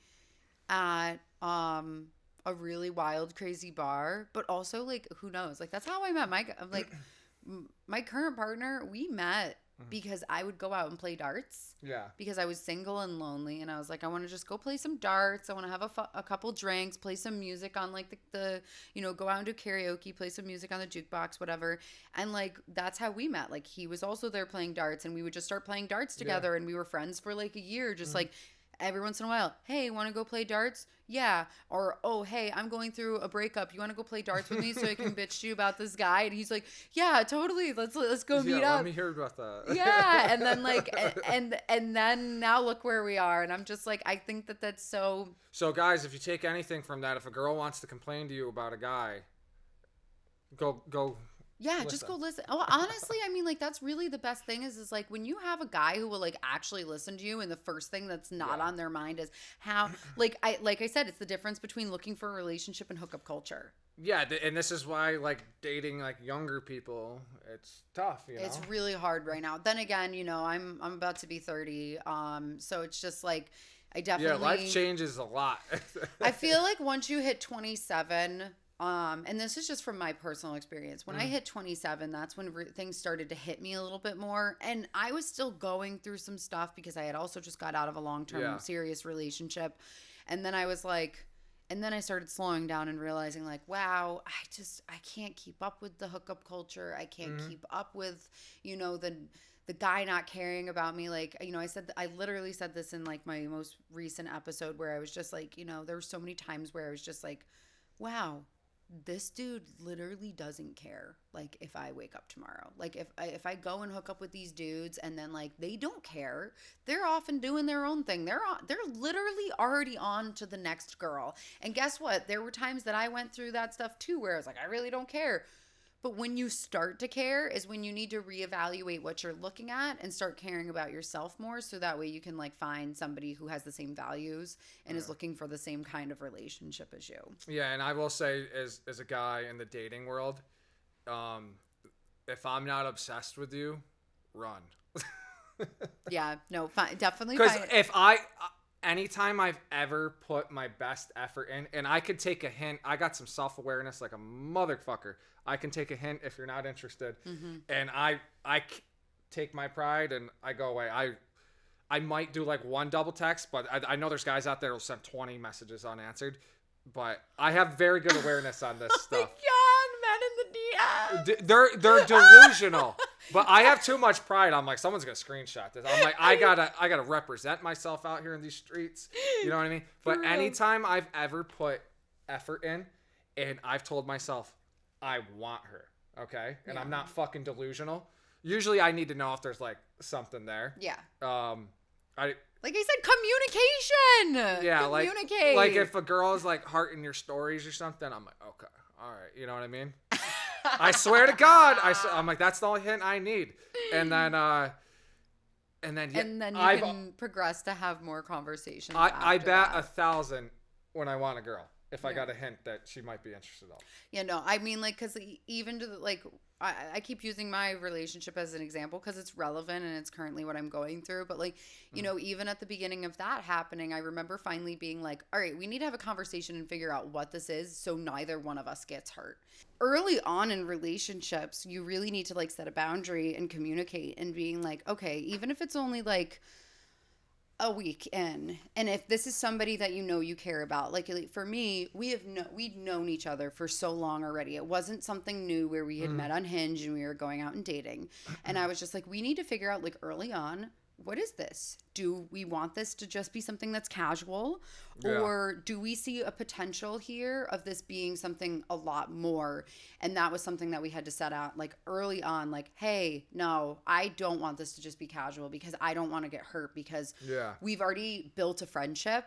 S1: at a really wild, crazy bar, but also like who knows? Like that's how I met my current partner. We met because I would go out and play darts.
S2: Yeah.
S1: Because I was single and lonely, and I was like, I want to just go play some darts. I want to have a couple drinks, play some music on like the go out and do karaoke, play some music on the jukebox, whatever. And like that's how we met. Like he was also there playing darts, and we would just start playing darts together, and we were friends for like a year, just like. Every once in a while, hey, want to go play darts? Yeah. Or, oh, hey, I'm going through a breakup. You want to go play darts with me so I can bitch to you about this guy? And he's like, yeah, totally. Let's go meet up.
S2: Let me hear about that.
S1: Yeah. And then like, and then now look where we are. And I'm just like, I think that that's so.
S2: So guys, if you take anything from that, if a girl wants to complain to you about a guy, go.
S1: Yeah,
S2: listen.
S1: just go listen. Oh, honestly, I mean, like, that's really the best thing is like when you have a guy who will like actually listen to you, and the first thing that's not on their mind is how, like I said, it's the difference between looking for a relationship and hookup culture.
S2: Yeah, and this is why like dating like younger people, it's tough. You know,
S1: it's really hard right now. Then again, I'm about to be 30, so it's just like I definitely
S2: life changes a lot.
S1: I feel like once you hit 27. And this is just from my personal experience. When I hit 27, that's when things started to hit me a little bit more. And I was still going through some stuff because I had also just got out of a long-term serious relationship. And then I was like, and then I started slowing down and realizing like, wow, I can't keep up with the hookup culture. I can't keep up with, the guy not caring about me. Like, I literally said this in like my most recent episode where I was just like, there were so many times where I was just like, wow, this dude literally doesn't care. Like if I wake up tomorrow, like if I go and hook up with these dudes and then like they don't care, they're often doing their own thing. They're literally already on to the next girl. And guess what? There were times that I went through that stuff too, where I was like, I really don't care. But when you start to care is when you need to reevaluate what you're looking at and start caring about yourself more, so that way you can like find somebody who has the same values and is looking for the same kind of relationship as you.
S2: Yeah, and I will say as a guy in the dating world, if I'm not obsessed with you, run.
S1: Yeah, no, definitely.
S2: Because anytime I've ever put my best effort in, and I could take a hint, I got some self-awareness like a motherfucker. I can take a hint if you're not interested. And I take my pride and I go away. I might do like one double text, but I know there's guys out there who'll send 20 messages unanswered. But I have very good awareness on this stuff.
S1: Oh my God, men in the DM.
S2: They're delusional. But I have too much pride. I'm like, someone's gonna screenshot this. I'm like, I gotta represent myself out here in these streets. You know what I mean? But anytime I've ever put effort in, and I've told myself, I want her, okay, and I'm not fucking delusional. Usually, I need to know if there's like something there.
S1: Yeah.
S2: Like
S1: I said, communication.
S2: Yeah,
S1: communicate.
S2: Like if a girl is like hearting your stories or something, I'm like, okay, all right, you know what I mean? I swear to God, I'm like, that's the only hint I need, and then
S1: you can progress to have more conversations.
S2: I bet 1,000 when I want a girl if I got a hint that she might be interested.
S1: Yeah, no, I mean, like, because even to like, I keep using my relationship as an example because it's relevant and it's currently what I'm going through. But like, you know, even at the beginning of that happening, I remember finally being like, all right, we need to have a conversation and figure out what this is so neither one of us gets hurt. Early on in relationships, you really need to like set a boundary and communicate and being like, okay, even if it's only like a week in, and if this is somebody that you care about, like for me, we'd known each other for so long already. It wasn't something new where we had met on Hinge and we were going out and dating, and I was just like, we need to figure out like early on, what is this? Do we want this to just be something that's casual, or do we see a potential here of this being something a lot more? And that was something that we had to set out like early on, like, hey, no, I don't want this to just be casual because I don't want to get hurt because we've already built a friendship.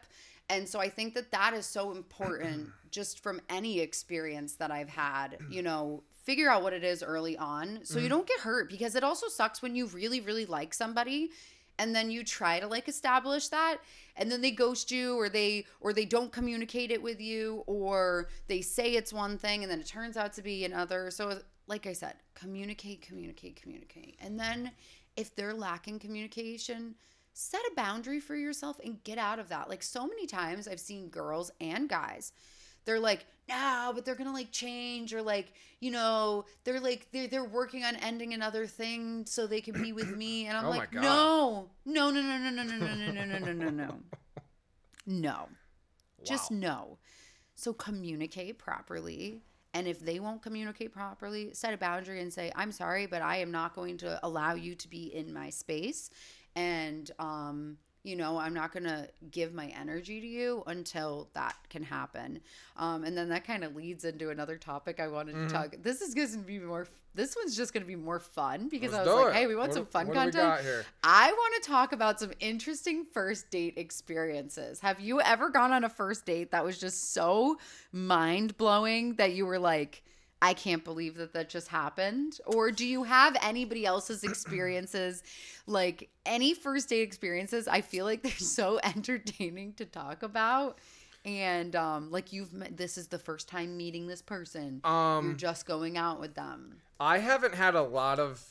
S1: And so I think that is so important just from any experience that I've had, you know, figure out what it is early on so you don't get hurt, because it also sucks when you really, really like somebody and then you try to like establish that and then they ghost you, or they don't communicate it with you, or they say it's one thing and then it turns out to be another. So like I said, communicate. And then if they're lacking communication, set a boundary for yourself and get out of that. Like so many times I've seen girls and guys, they're like, no, but they're going to like change, or like, you know, they're like, they're working on ending another thing so they can be with me. And I'm like, no. Just no. So communicate properly. And if they won't communicate properly, set a boundary and say, I'm sorry, but I am not going to allow you to be in my space. And, you know, I'm not going to give my energy to you until that can happen. And then that kind of leads into another topic I wanted to talk. This one's just going to be more fun because I was like, hey, we want some fun content. Do we got here? I want to talk about some interesting first date experiences. Have you ever gone on a first date that was just so mind blowing that you were like, I can't believe that just happened? Or do you have anybody else's experiences, like any first date experiences? I feel like they're so entertaining to talk about. And like this is the first time meeting this person. You're just going out with them.
S2: I haven't had a lot of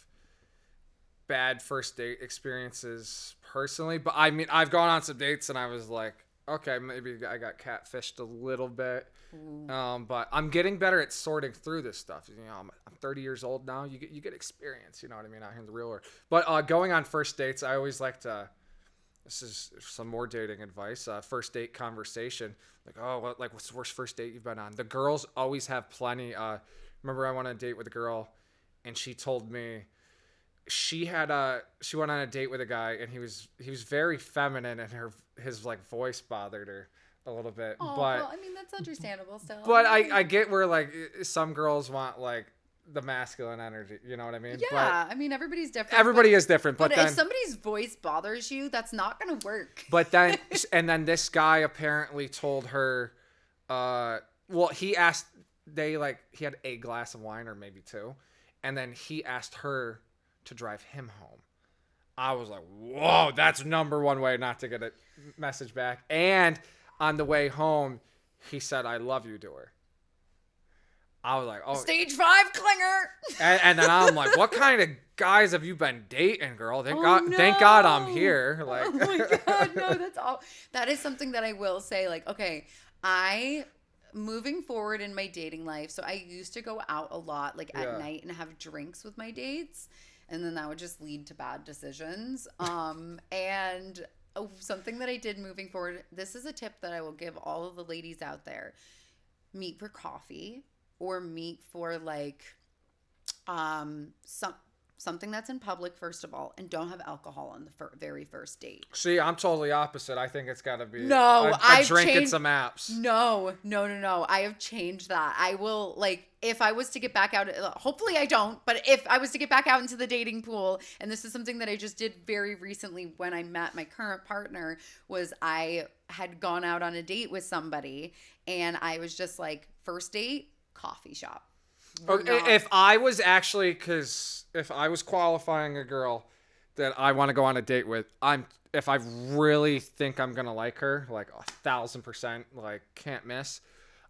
S2: bad first date experiences personally, but I mean, I've gone on some dates and I was like, okay, maybe I got catfished a little bit. But I'm getting better at sorting through this stuff. You know, I'm 30 years old now. You get experience, you know what I mean, out here in the real world. But going on first dates, I always like to, this is some more dating advice, first date conversation. Like, what's the worst first date you've been on? The girls always have plenty. Remember I went on a date with a girl and she told me she went on a date with a guy and he was very feminine and his like voice bothered her a little bit.
S1: Oh,
S2: but
S1: well, I mean, that's understandable still.
S2: But I get where like some girls want like the masculine energy, you know what I mean?
S1: Yeah,
S2: but
S1: I mean, every's different.
S2: Everybody is different, but then
S1: if somebody's voice bothers you, that's not gonna work.
S2: But then and then this guy apparently told her, he had a glass of wine or maybe two, and then he asked her to drive him home. I was like, whoa, that's number one way not to get a message back. And on the way home, he said, I love you to her. I was like, oh.
S1: Stage 5 clinger.
S2: And then I'm like, what kind of guys have you been dating, girl? Thank God I'm here. Like,
S1: oh my God, no, that's all. That is something that I will say, like, okay, moving forward in my dating life, so I used to go out a lot, like at night and have drinks with my dates. And then that would just lead to bad decisions. And something that I did moving forward, this is a tip that I will give all of the ladies out there. Meet for coffee or meet for like something that's in public, first of all, and don't have alcohol on the very first date.
S2: See, I'm totally opposite. I think it's got to be
S1: No,
S2: a drink and some apps.
S1: No. I have changed that. I will, like, if I was to get back out, hopefully I don't, but if I was to get back out into the dating pool, and this is something that I just did very recently when I met my current partner, was I had gone out on a date with somebody, and I was just like, first date, coffee shop.
S2: If I was actually, because if I was qualifying a girl that I want to go on a date with, if I really think I'm gonna like her, like 1,000%, like can't miss,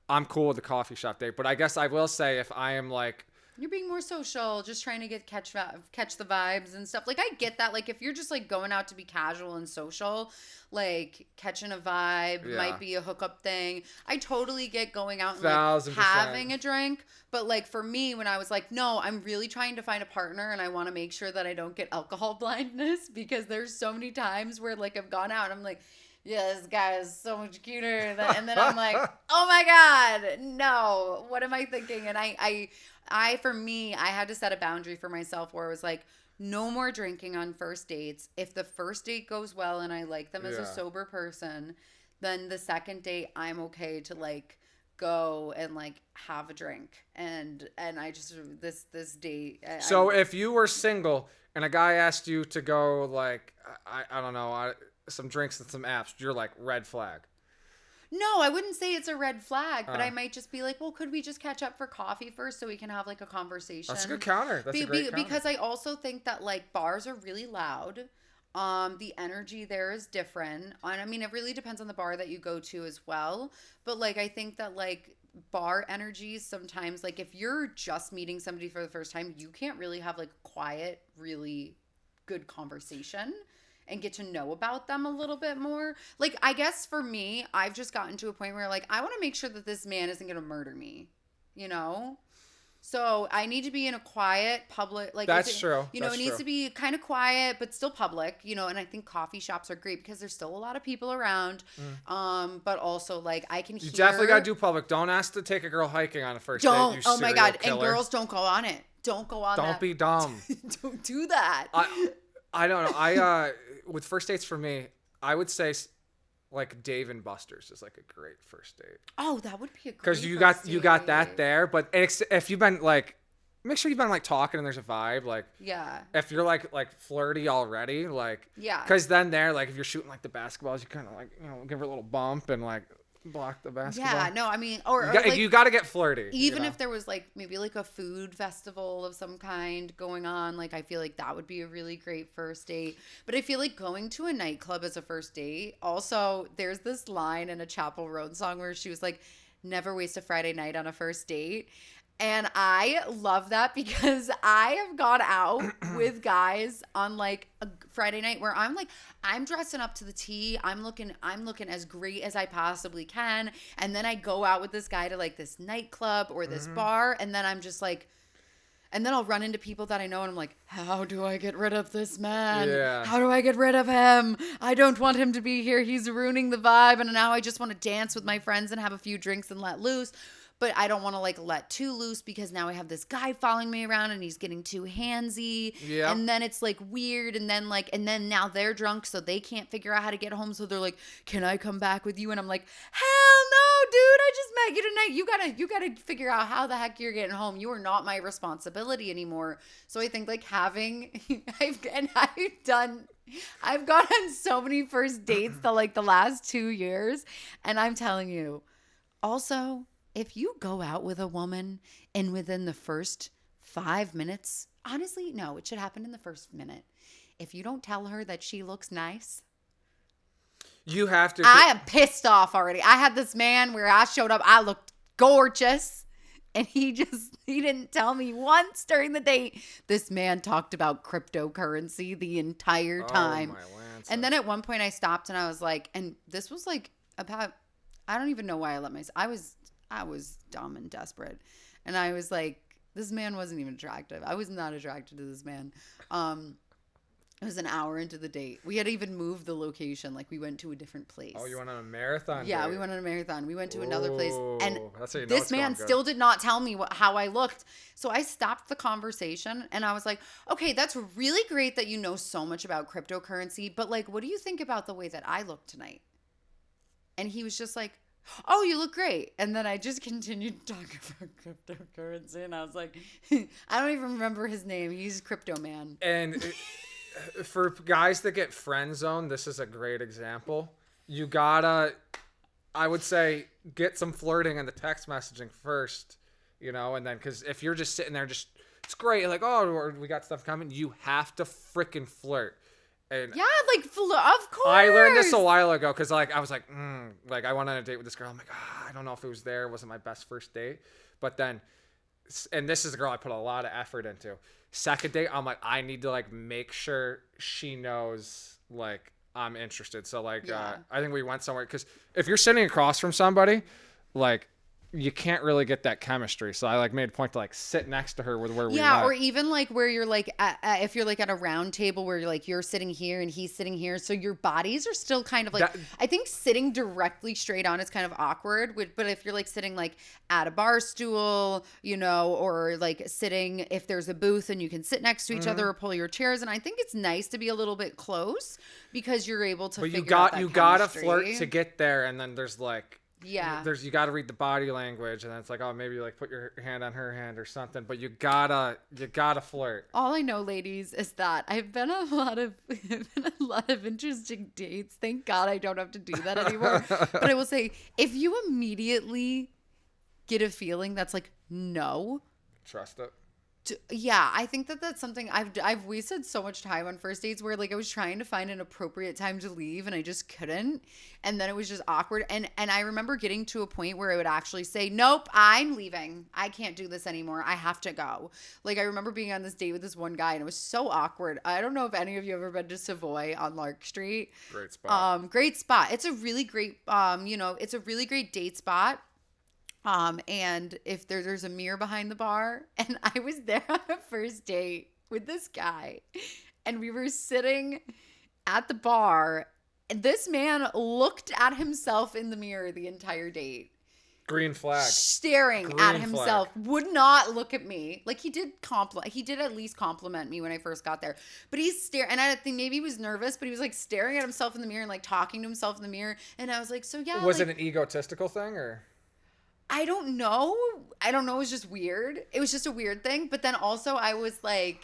S2: I'm cool with the coffee shop date. But I guess I will say, if I am like,
S1: you're being more social, just trying to catch the vibes and stuff. Like, I get that. Like, if you're just like going out to be casual and social, like catching a vibe might be a hookup thing. I totally get going out and like having a drink. But like for me, when I was like, no, I'm really trying to find a partner and I want to make sure that I don't get alcohol blindness, because there's so many times where like I've gone out and I'm like, yeah, this guy is so much cuter. And then I'm like, oh my God, no, what am I thinking? And for me, I had to set a boundary for myself where it was like, no more drinking on first dates. If the first date goes well and I like them as a sober person, then the second date, I'm okay to like go and like have a drink. And I just, this date.
S2: So if you were single and a guy asked you to go like, I don't know, some drinks and some apps, you're like, red flag.
S1: No, I wouldn't say it's a red flag, but I might just be like, well, could we just catch up for coffee first so we can have like a conversation?
S2: That's a good counter. That's a great counter.
S1: Because I also think that like bars are really loud. The energy there is different. And I mean, it really depends on the bar that you go to as well. But like, I think that like bar energies sometimes, like if you're just meeting somebody for the first time, you can't really have like quiet, really good conversation and get to know about them a little bit more. Like, I guess for me, I've just gotten to a point where, like, I want to make sure that this man isn't going to murder me, you know? So I need to be in a quiet public, like,
S2: that's true.
S1: You know, it needs to be kind of quiet, but still public, you know, and I think coffee shops are great because there's still a lot of people around. But also, like, I can hear.
S2: You definitely got to do public. Don't ask to take a girl hiking on a first date. You
S1: oh my God.
S2: killer.
S1: And girls, don't go on it. Don't go on that.
S2: Don't be dumb.
S1: Don't do that.
S2: I don't know. With first dates for me, I would say like Dave and Buster's is like a great first date.
S1: Oh, that would be a great
S2: because you got that there. But if you've been like, make sure you've been like talking and there's a vibe. Like, yeah. If you're like flirty already, like, yeah. Because then there, like, if you're shooting like the basketballs, you kind of like, you know, give her a little bump and like block the basketball.
S1: Yeah, no, I mean,
S2: you got to get flirty.
S1: Even if there was like maybe like a food festival of some kind going on, like I feel like that would be a really great first date. But I feel like going to a nightclub as a first date. Also, there's this line in a Chapel Roan song where she was like, "Never waste a Friday night on a first date." And I love that because I have gone out with guys on like a Friday night where I'm dressing up to the T. I'm looking as great as I possibly can. And then I go out with this guy to like this nightclub or this bar. And then I'm just like, and then I'll run into people that I know and I'm like, how do I get rid of this man? Yeah. How do I get rid of him? I don't want him to be here. He's ruining the vibe. And now I just want to dance with my friends and have a few drinks and let loose. But I don't want to like let too loose because now I have this guy following me around and he's getting too handsy. Yeah. And then it's like weird. And then now they're drunk, so they can't figure out how to get home. So they're like, can I come back with you? And I'm like, hell no, dude. I just met you tonight. You gotta figure out how the heck you're getting home. You are not my responsibility anymore. So I think like I've gone on so many first dates the last 2 years. And I'm telling you, also, if you go out with a woman and within the first 5 minutes, honestly, no, it should happen in the first minute. If you don't tell her that she looks nice,
S2: you have to.
S1: I am pissed off already. I had this man where I showed up, I looked gorgeous, and he didn't tell me once during the date. This man talked about cryptocurrency the entire time. Oh, my Lance. And then at one point I stopped and I was like, and this was like about, I don't even know why I let myself, I was dumb and desperate. And I was like, this man wasn't even attractive. I was not attracted to this man. It was an hour into the date. We had even moved the location. Like, we went to a different place.
S2: Oh, you went on a marathon
S1: Yeah,
S2: date?
S1: we went on a marathon. We went to another place. And
S2: that's how you know
S1: this
S2: it's going
S1: man
S2: good.
S1: still did not tell me how I looked. So I stopped the conversation and I was like, okay, that's really great that you know so much about cryptocurrency. But, like, what do you think about the way that I look tonight? And he was just like, oh, you look great. And then I just continued to talk about cryptocurrency. And I was like, I don't even remember his name. He's Crypto Man.
S2: And for guys that get friend zoned, this is a great example. You gotta, I would say, get some flirting in the text messaging first, you know, and then, because if you're just sitting there, just, it's great, like, oh, we got stuff coming, you have to freaking flirt. And
S1: yeah, like, of course.
S2: I learned this a while ago because, like, I was like, like, I went on a date with this girl. I'm like, I don't know if it was there. It wasn't my best first date. But then, and this is a girl I put a lot of effort into. Second date, I'm like, I need to, like, make sure she knows, like, I'm interested. So, like, I think we went somewhere because if you're sitting across from somebody, like, you can't really get that chemistry. So I, like, made a point to, like, sit next to her with where we went.
S1: Or even, like, where you're, like, if you're, like, at a round table where you're, like, you're sitting here and he's sitting here. So your bodies are still kind of, like, I think sitting directly straight on is kind of awkward. But if you're, like, sitting, like, at a bar stool, you know, or, like, sitting, if there's a booth and you can sit next to each other or pull your chairs. And I think it's nice to be a little bit close because you're able to figure out that
S2: you gotta
S1: chemistry.
S2: flirt to get there. And then there's, like,
S1: yeah,
S2: you got to read the body language, and then it's like, oh, maybe, like, put your hand on her hand or something. But you gotta flirt.
S1: All I know, ladies, is that I've been on a lot of interesting dates. Thank God I don't have to do that anymore. But I will say, if you immediately get a feeling that's like no,
S2: trust it.
S1: Yeah, I think that's something I've wasted so much time on first dates where, like, I was trying to find an appropriate time to leave and I just couldn't, and then it was just awkward. And I remember getting to a point where I would actually say, nope, I'm leaving. I can't do this anymore. I have to go. Like, I remember being on this date with this one guy and it was so awkward. I don't know if any of you have ever been to Savoy on Lark Street.
S2: Great spot.
S1: Great spot. It's a really great it's a really great date spot. And if there's a mirror behind the bar, and I was there on a first date with this guy, and we were sitting at the bar, and this man looked at himself in the mirror the entire date.
S2: Green flag.
S1: Staring at himself. Would not look at me. Like, he did at least compliment me when I first got there. But he's staring, and I think maybe he was nervous, but he was, like, staring at himself in the mirror and, like, talking to himself in the mirror. And I was like, so yeah.
S2: Was it an egotistical thing, or?
S1: I don't know. It was just weird. It was just a weird thing. But then also I was like,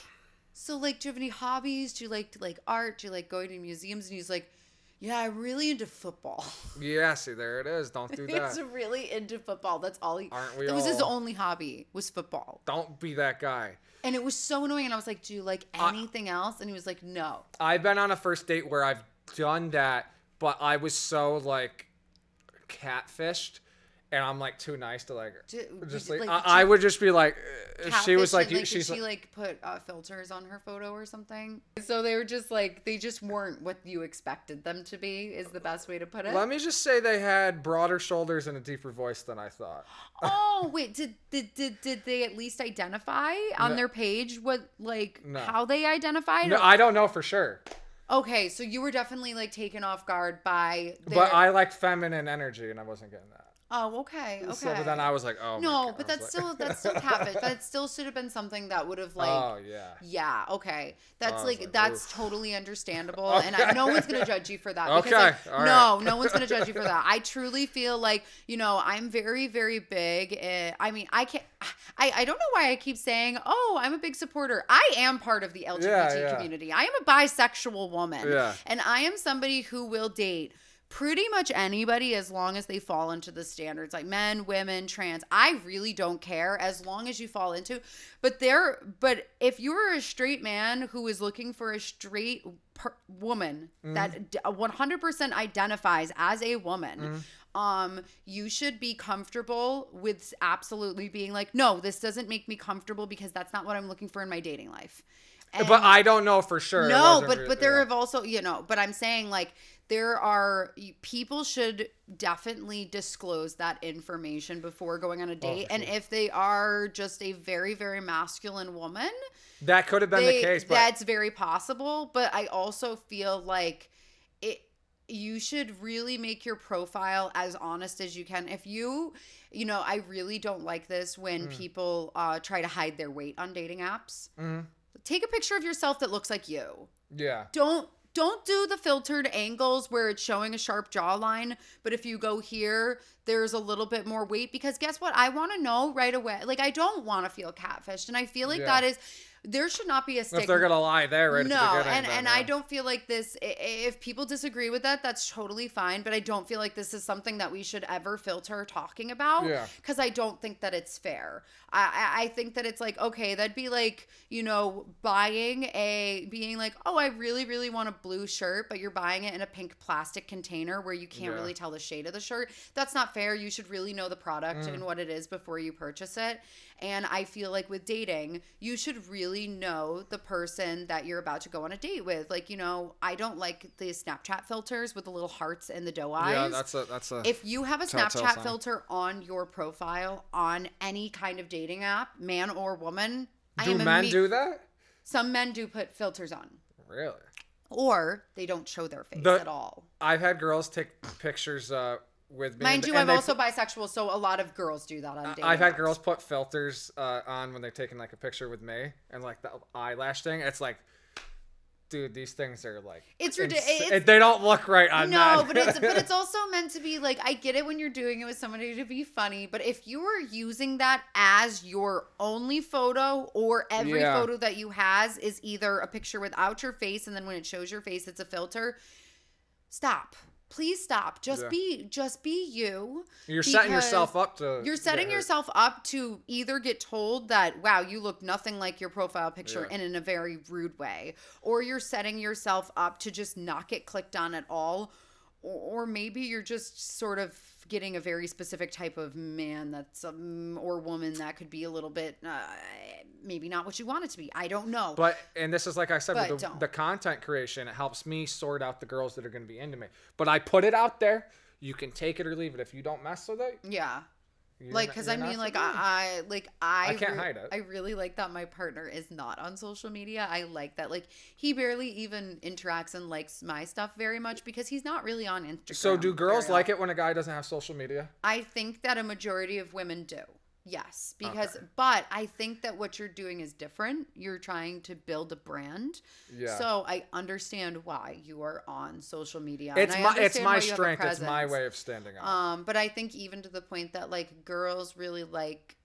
S1: so, like, do you have any hobbies? Do you like to, like, art? Do you like going to museums? And he's like, yeah, I'm really into football.
S2: Yeah, see, there it is. Don't do that.
S1: He's really into football. That's all
S2: Aren't we
S1: that
S2: all?
S1: was his only hobby, was football.
S2: Don't be that guy.
S1: And it was so annoying. And I was like, do you like anything else? And he was like, no.
S2: I've been on a first date where I've done that, but I was so, like, catfished. And I'm, like, too nice to, like, I would just be like, she was like,
S1: did she like put filters on her photo or something? So they were just like, they just weren't what you expected them to be, is the best way to put it.
S2: Let me just say they had broader shoulders and a deeper voice than I thought.
S1: Oh, wait, did they at least identify on their page what, like, how they identified?
S2: No, I don't know for sure.
S1: Okay, so you were definitely, like, taken off guard by
S2: But I like feminine energy, and I wasn't getting that.
S1: Oh, okay.
S2: So then I was like, oh,
S1: no, but that's still catfish. That still should have been something that would have, like,
S2: oh yeah,
S1: yeah, okay, that's
S2: oof.
S1: totally understandable,
S2: Okay.
S1: and no one's gonna judge you for that.
S2: Okay,
S1: because, like,
S2: all
S1: no one's gonna judge you for that. I truly feel like, you know, I'm very, very big. I mean, I can't. I don't know why I keep saying, oh, I'm a big supporter. I am part of the LGBT community. I am a bisexual woman, and I am somebody who will date pretty much anybody as long as they fall into the standards, like men, women, trans. I really don't care as long as you fall into. But if you're a straight man who is looking for a straight woman that 100% identifies as a woman, you should be comfortable with absolutely being like, no, this doesn't make me comfortable because that's not what I'm looking for in my dating life. And
S2: but I don't know for sure.
S1: no, but there have also, but I'm saying like people should definitely disclose that information before going on a date. And if they are just a very, very masculine woman,
S2: that could have been the case. But
S1: that's very possible. But I also feel like you should really make your profile as honest as you can. If I really don't like this when people try to hide their weight on dating apps. Take a picture of yourself that looks like you.
S2: Yeah.
S1: Don't do the filtered angles where it's showing a sharp jawline, but if you go here, there's a little bit more weight, because guess what? I want to know right away. Like, I don't want to feel catfished, and I feel like there should not be a stigma.
S2: If they're gonna lie there, right?
S1: No,
S2: at the beginning,
S1: and I don't feel like this. If people disagree with that, that's totally fine. But I don't feel like this is something that we should ever filter talking about.
S2: Yeah.
S1: Because I don't think that it's fair. I think that it's like, okay, that'd be like, being like, oh, I really, really want a blue shirt, but you're buying it in a pink plastic container where you can't really tell the shade of the shirt. That's not fair. You should really know the product and what it is before you purchase it. And I feel like with dating, you should really know the person that you're about to go on a date with. Like, I don't like the Snapchat filters with the little hearts and the doe eyes.
S2: Yeah, that's a.
S1: If you have a Snapchat filter on your profile on any kind of dating app, man or woman,
S2: do men do that?
S1: Some men do put filters on.
S2: Really?
S1: Or they don't show their face at all.
S2: I've had girls take pictures with me.
S1: Mind you, I'm also bisexual, so a lot of girls do that on dating
S2: I've had
S1: apps.
S2: girls put filters on when they're taking like a picture with me, and like the eyelash thing. It's like, dude, these things are like,
S1: it's ridiculous.
S2: They don't look right on men.
S1: No, but it's also meant to be like, I get it when you're doing it with somebody to be funny, but if you are using that as your only photo, or every photo that you has is either a picture without your face, and then when it shows your face it's a filter, stop. Please stop. Just be you.
S2: You're setting yourself up to.
S1: You're setting yourself up to either get told that, wow, you look nothing like your profile picture, and in a very rude way, or you're setting yourself up to just not get clicked on at all, or maybe you're just sort of getting a very specific type of man or woman that could be a little bit maybe not what you want it to be. I don't know.
S2: And this is like I said, with the content creation, it helps me sort out the girls that are going to be into me. But I put it out there. You can take it or leave it. If you don't mess with it, because I mean, like I can't hide it.
S1: I really like that my partner is not on social media. I like that, like, he barely even interacts and likes my stuff very much because he's not really on Instagram.
S2: So do girls like it when a guy doesn't have social media?
S1: I think that a majority of women do. Yes, but I think that what you're doing is different. You're trying to build a brand. Yeah. So I understand why you are on social media.
S2: It's my strength. It's my way of standing out.
S1: But I think even to the point that like girls really like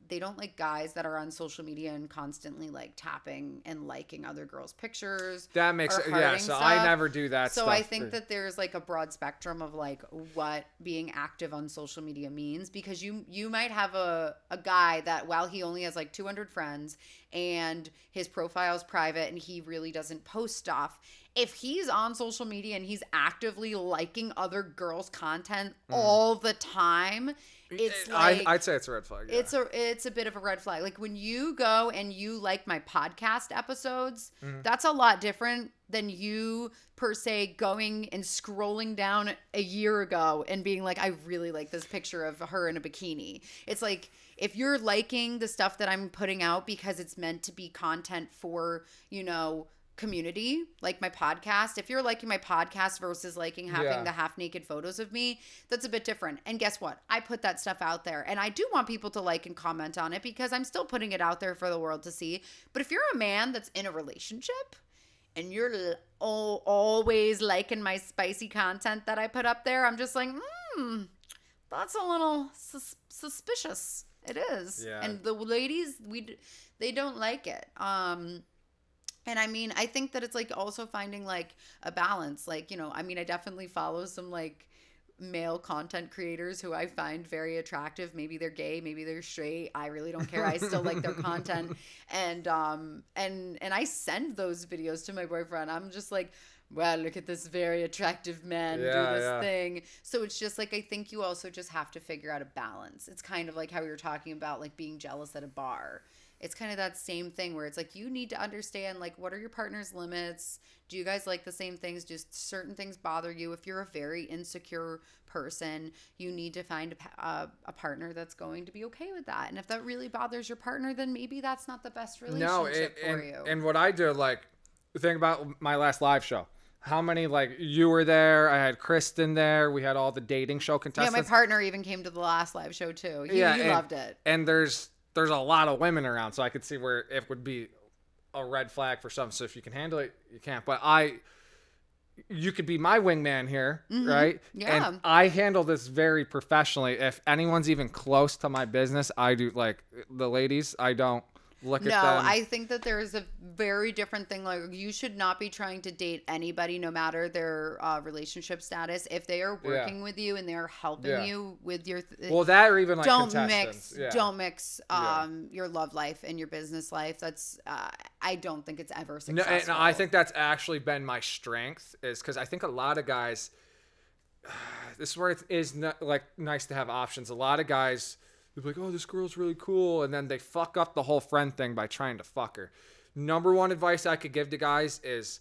S1: they don't like guys that are on social media and constantly like tapping and liking other girls' pictures.
S2: That makes
S1: it.
S2: Yeah. So I never do that.
S1: So I think that there's like a broad spectrum of like what being active on social media means, because you might have a guy that, while he only has like 200 friends and his profile is private and he really doesn't post stuff, if he's on social media and he's actively liking other girls' content all the time, it's like,
S2: I'd say it's a red flag. Yeah.
S1: It's a bit of a red flag. Like when you go and you like my podcast episodes, that's a lot different than you per se going and scrolling down a year ago and being like, I really like this picture of her in a bikini. It's like, if you're liking the stuff that I'm putting out because it's meant to be content for, community, like my podcast, if you're liking my podcast versus liking having the half naked photos of me, that's a bit different. And guess what? I put that stuff out there, and I do want people to like and comment on it because I'm still putting it out there for the world to see. But if you're a man that's in a relationship and you're always liking my spicy content that I put up there, I'm just like, that's a little suspicious. It is. Yeah. And the ladies, they don't like it. And I mean, I think that it's like also finding like a balance. Like, I definitely follow some like male content creators who I find very attractive. Maybe they're gay, maybe they're straight. I really don't care. I still like their content. And I send those videos to my boyfriend. I'm just like, wow, look at this very attractive man do this thing. So it's just like, I think you also just have to figure out a balance. It's kind of like how we were talking about like being jealous at a bar. it's kind of that same thing where it's like you need to understand like what are your partner's limits. Do you guys like the same things? Just certain things bother you. If you're a very insecure person, you need to find a partner that's going to be okay with that. And if that really bothers your partner, then maybe that's not the best relationship for you.
S2: And what I do, like, think about my last live show. How many, like, you were there, I had Kristen there, we had all the dating show contestants.
S1: Yeah, my partner even came to the last live show too. He loved it.
S2: And there's a lot of women around, so I could see where it would be a red flag for some. So if you can handle it, you can't. But you could be my wingman here, right?
S1: Yeah.
S2: And I handle this very professionally. If anyone's even close to my business, I do, like, the ladies, I don't look at them.
S1: No, I think that there's a very different thing. Like, you should not be trying to date anybody, no matter their relationship status. If they are working with you and they're helping you with your
S2: well, that or even like
S1: don't
S2: contestants.
S1: don't mix your love life and your business life. That's I don't think it's ever successful.
S2: No, I think that's actually been my strength, is because I think a lot of guys. This is where it is like nice to have options. A lot of guys. They're like, oh, this girl's really cool. And then they fuck up the whole friend thing by trying to fuck her. Number one advice I could give to guys is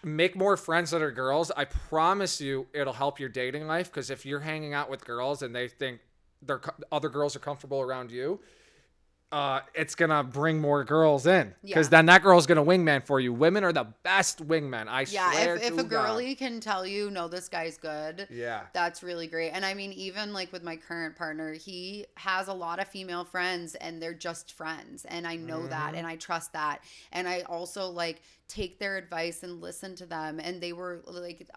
S2: make more friends that are girls. I promise you it'll help your dating life. Because if you're hanging out with girls and they think other girls are comfortable around you, it's going to bring more girls in. Because then that girl's going to wingman for you. Women are the best wingmen. I swear
S1: if a girlie can tell you, no, this guy's good.
S2: Yeah.
S1: That's really great. And I mean, even like with my current partner, he has a lot of female friends and they're just friends. And I know that and I trust that. And I also like take their advice and listen to them. And they were like,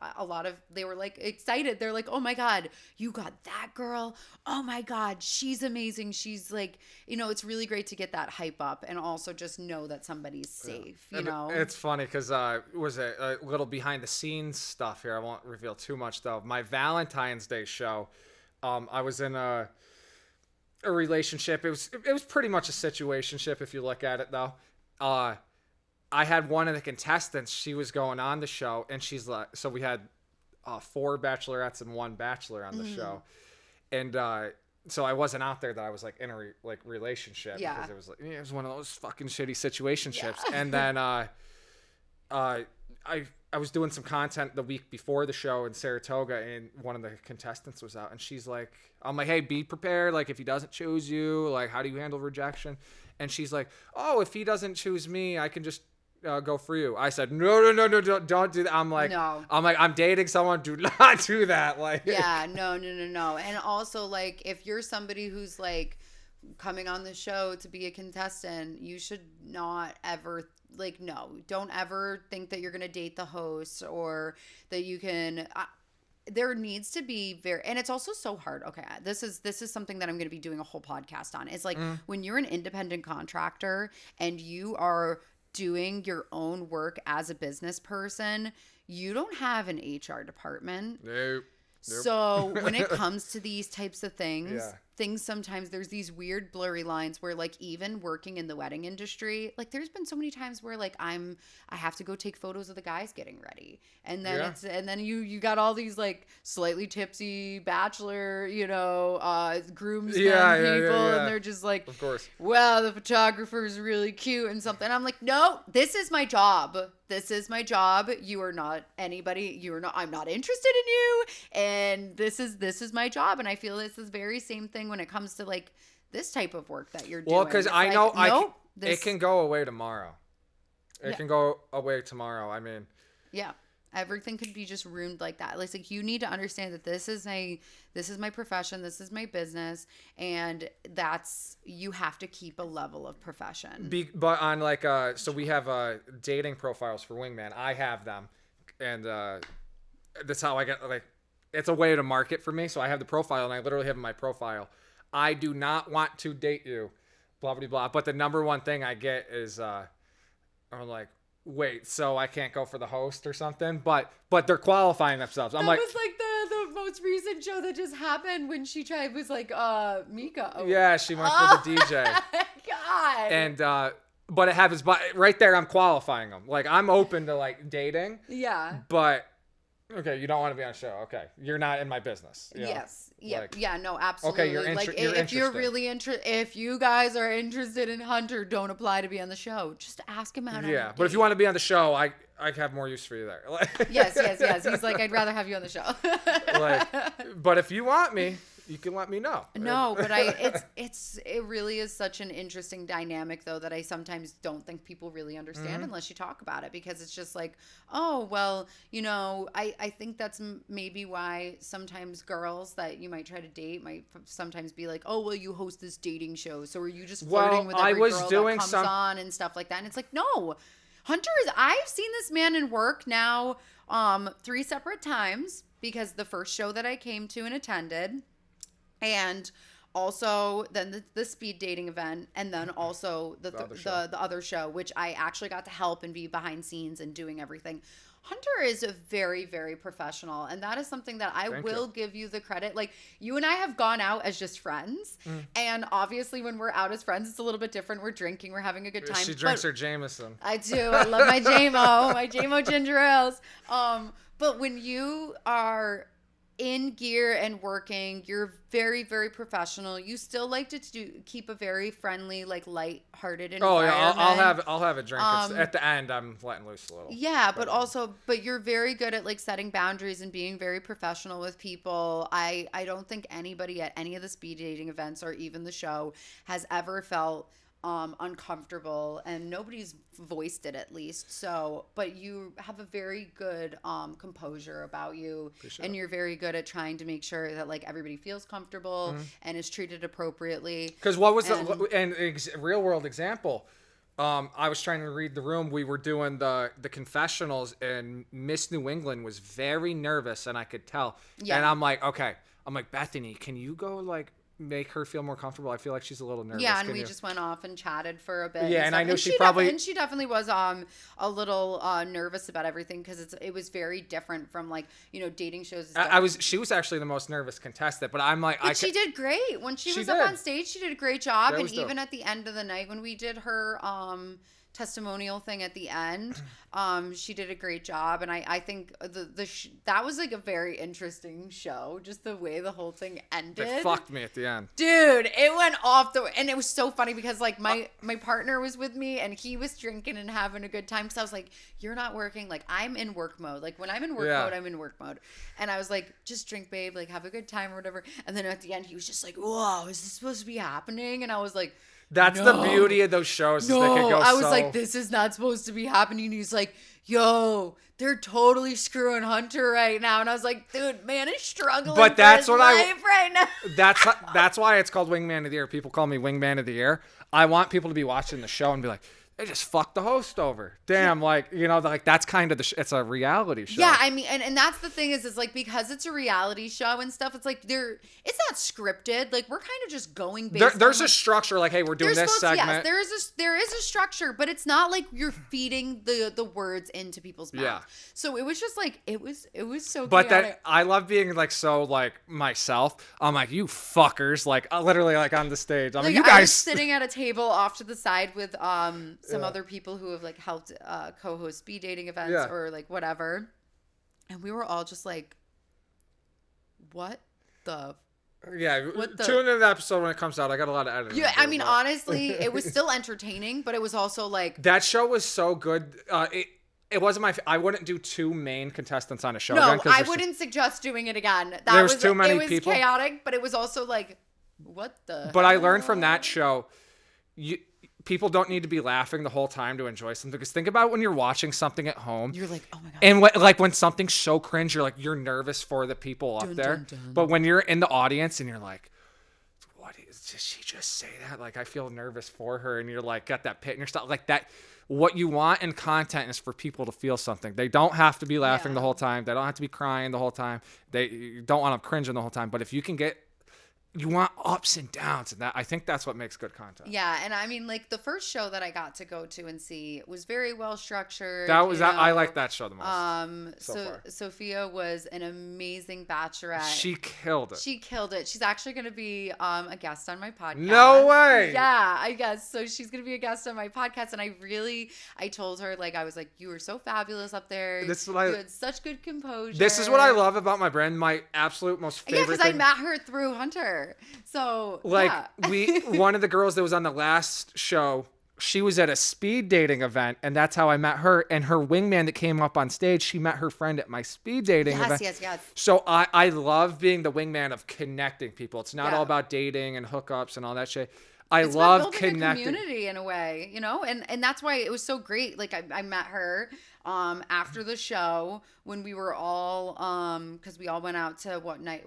S1: they were like excited. They're like, oh my God, you got that girl. Oh my God, she's amazing. She's like, it's really great to get that hype up and also just know that somebody's safe, you know?
S2: It's funny because was it a little behind the scenes stuff here. I won't reveal too much though. My Valentine's Day show, I was in a relationship. It was pretty much a situationship if you look at it though. I had one of the contestants. She was going on the show, and she's like, so we had 4 bachelorettes and 1 bachelor on the show, and so I wasn't out there that I was like in a relationship because it was like it was one of those fucking shitty situationships. Yeah. And then I was doing some content the week before the show in Saratoga, and one of the contestants was out, and she's like, I'm like, hey, be prepared. Like, if he doesn't choose you, like, how do you handle rejection? And she's like, oh, if he doesn't choose me, I can just go for you. I said, no, don't do that. I'm like, I'm dating someone. Do not do that. Like,
S1: yeah, no. And also, like, if you're somebody who's like coming on the show to be a contestant, you should not ever don't ever think that you're going to date the host or that you can, there needs to be and it's also so hard. Okay. This is something that I'm going to be doing a whole podcast on. It's like when you're an independent contractor and you are doing your own work as a business person, you don't have an HR department.
S2: Nope.
S1: So when it comes to these types of things, sometimes there's these weird blurry lines where like even working in the wedding industry, like there's been so many times where like I have to go take photos of the guys getting ready. And then you got all these like slightly tipsy bachelor, groomsmen people. And they're just like,
S2: of course,
S1: wow, the photographer is really cute and something. I'm like, no, this is my job. This is my job. You are not anybody. I'm not interested in you. And this is my job. And I feel it's this very same thing when it comes to like this type of work that you're doing.
S2: Well, because I know it can go away tomorrow. It can go away tomorrow. I mean,
S1: yeah, everything could be just ruined like that. Like you need to understand that this is my profession, this is my business, and you have to keep a level of profession.
S2: But on like so we have dating profiles for Wingman. I have them, and that's how I get like. It's a way to market for me. So I have the profile, and I literally have in my profile, I do not want to date you, blah, blah, blah. But the number one thing I get is, I'm like, wait, so I can't go for the host or something? But they're qualifying themselves.
S1: That was like the most recent show that just happened when she tried, was like, Mika. Oh.
S2: Yeah, she went for the DJ.
S1: God.
S2: And, but it happens, but right there, I'm qualifying them. Like, I'm open to like dating.
S1: Yeah.
S2: But Okay, you don't want to be on a show. Okay, you're not in my business.
S1: Yes. Yeah.
S2: Like,
S1: yeah. No. Absolutely.
S2: okay, you're
S1: if you're
S2: interested.
S1: really interested, if you guys are interested in Hunter, don't apply to be on the show. Just ask him out.
S2: Yeah, but if you want to be on the show, I have more use for you there.
S1: Yes. He's like, I'd rather have you on the show.
S2: But if you want me, you can let me know.
S1: No, but it really is such an interesting dynamic though that I sometimes don't think people really understand unless you talk about it, because it's just like, oh, well, I think that's maybe why sometimes girls that you might try to date might sometimes be like, oh, well, you host this dating show, so are you just flirting with every girl that comes on and stuff like that? And it's like, no, I've seen this man in work now 3 separate times, because the first show that I came to and attended, and also then the speed dating event, and then also the other show, which I actually got to help and be behind scenes and doing everything. Hunter is a very, very professional, and that is something that I will give you the credit. Like, you and I have gone out as just friends, and obviously when we're out as friends, it's a little bit different. We're drinking, we're having a good time.
S2: She drinks her Jameson.
S1: I do. I love my JMO ginger ales. But when you are in gear and working, you're very, very professional. You still like to keep a very friendly, like, light-hearted environment.
S2: Oh yeah, I'll have a drink. At the end, I'm letting loose a little.
S1: Yeah, but you're very good at, like, setting boundaries and being very professional with people. I don't think anybody at any of the speed dating events or even the show has ever felt uncomfortable, and nobody's voiced it, at least. So, but you have a very good composure about you. Appreciate and you're very good at trying to make sure that, like, everybody feels comfortable and is treated appropriately.
S2: Because what was the real world example? I was trying to read the room. We were doing the confessionals, and Miss New England was very nervous, and I could tell. Yeah. And I'm like, Bethany, can you go, like, make her feel more comfortable? I feel like she's a little nervous.
S1: Yeah, and we just went off and chatted for a bit.
S2: Yeah, and I know she probably...
S1: And she definitely was a little nervous about everything, because it was very different from, like, dating shows.
S2: She was actually the most nervous contestant, but I'm like...
S1: But she did great. When she was up on stage, she did a great job. And even at the end of the night, when we did her... testimonial thing at the end, she did a great job, and I think that was, like, a very interesting show, just the way the whole thing ended.
S2: It fucked me at the end,
S1: dude. It went off and it was so funny, because, like, my partner was with me, and he was drinking and having a good time, because I was like, you're not working. Like, I'm in work mode. Like, when I'm in work mode, I'm in work mode. And I was like, just drink, babe, like, have a good time or whatever. And then at the end, he was just like, whoa, is this supposed to be happening? And I was like,
S2: that's the beauty of those shows. No, is they could go
S1: I was like, this is not supposed to be happening. And he's like, yo, they're totally screwing Hunter right now. And I was like, dude, man is struggling. But that's for his life right now.
S2: That's why it's called Wingman of the Year. People call me Wingman of the Year. I want people to be watching the show and be like, they just fucked the host over. Damn, like, like, that's kind of it's a reality show.
S1: Yeah, I mean, and that's the thing is like, because it's a reality show and stuff, it's like it's not scripted. Like, we're kind of just going based
S2: there's a structure, like, hey, we're doing this segment.
S1: Yes, there is a structure, but it's not like you're feeding the words into people's mouths. Yeah. So it was just like, it was so
S2: But
S1: chaotic.
S2: I love being, like, so, like, myself. I'm like, you fuckers, like, literally, like, on the stage. I'm like, you guys.
S1: I was sitting at a table off to the side with some other people who have, like, helped co-host speed dating events or, like, whatever, and we were all just like, what the
S2: tune into the episode when it comes out. I got a lot of editing.
S1: I mean, honestly, it was still entertaining, but it was also like,
S2: that show was so good. It wasn't I wouldn't do 2 main contestants on a show.
S1: No, I wouldn't suggest doing it again.
S2: There was too many people.
S1: It was chaotic, but it was also like, what the
S2: But I learned from that show, people don't need to be laughing the whole time to enjoy something. Because think about when you're watching something at home.
S1: You're like, oh my God.
S2: And when something's so cringe, you're nervous for the people up there. Dun, dun. But when you're in the audience and you're like, what did she just say that? Like, I feel nervous for her. And you're like, got that pit in your stomach. Like that. What you want in content is for people to feel something. They don't have to be laughing the whole time. They don't have to be crying the whole time. You don't want them cringing the whole time. But if you can get you want ups and downs, and I think that's what makes good content.
S1: Yeah, and I mean, like the first show that I got to go to and see was very well structured.
S2: I like that show the most. So far.
S1: Sophia was an amazing bachelorette.
S2: She killed it.
S1: She killed it. She's actually going to be a guest on my podcast.
S2: No way.
S1: Yeah, I guess. So she's going to be a guest on my podcast, and I told her, like, I was like, you were so fabulous up there. You had such good composure.
S2: This is what I love about my brand. My absolute most favorite.
S1: Yeah, because I met her through Hunter. So
S2: like
S1: yeah.
S2: One of the girls that was on the last show, she was at a speed dating event, and that's how I met her. And her wingman that came up on stage, she met her friend at my speed dating event.
S1: Yes.
S2: So I love being the wingman of connecting people. It's not all about dating and hookups and all that shit. It's love connecting
S1: a community in a way, you know, and that's why it was so great. Like I met her after the show when we were all because we all went out to Night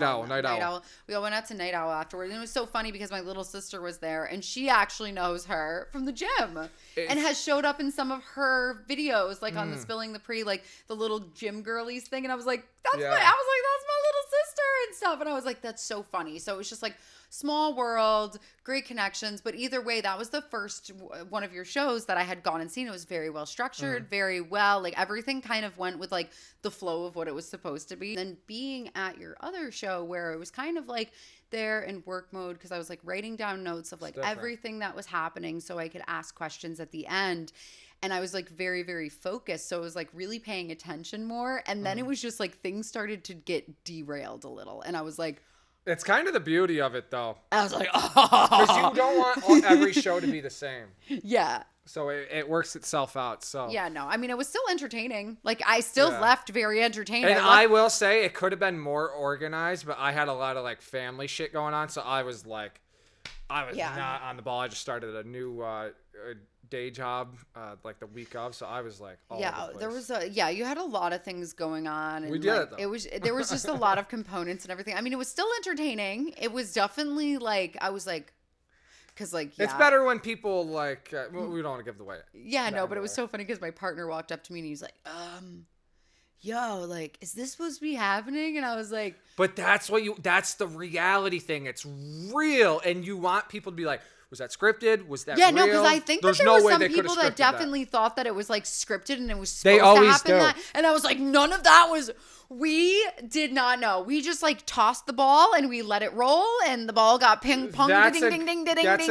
S1: Owl. We all went out to Night Owl afterwards, and it was so funny because my little sister was there, and she actually knows her from the gym and has showed up in some of her videos, like on the Spilling the Pre, like the little gym girlies thing, and I was like, that's my little sister and stuff, and I was like, that's so funny. So it was just like small world, great connections. But either way, that was the first one of your shows that I had gone and seen. It was very well structured, very well. Like everything kind of went with like the flow of what it was supposed to be. Then being at your other show where it was kind of like there in work mode, because I was like writing down notes of like everything that was happening so I could ask questions at the end. And I was like very, very focused. So I was like really paying attention more. And then it was just like things started to get derailed a little. And I was like,
S2: it's kind of the beauty of it, though.
S1: I was like, oh.
S2: Because you don't want every show to be the same.
S1: Yeah.
S2: So it works itself out. So
S1: yeah, no. I mean, it was still entertaining. Like, I still left very entertained.
S2: And I will say it could have been more organized, but I had a lot of, like, family shit going on. So I was, like, not on the ball. I just started a new day job like the week of, so I was like all over the place.
S1: You had a lot of things going on, and
S2: we did
S1: like, there was just a lot of components and everything. I mean, it was still entertaining. It was definitely like I was like, because like
S2: it's better when people like we don't want to give the way.
S1: But it was so funny because my partner walked up to me and he was like, yo, like, is this supposed to be happening? And I was like,
S2: but that's the reality thing. It's real, and you want people to be like, was that scripted? Was that real?
S1: No, because I think there were some people that definitely thought that it was like scripted and it was supposed to happen. And I was like, none of that was. We did not know. We just like tossed the ball and we let it roll, and the ball got ping pong. That's a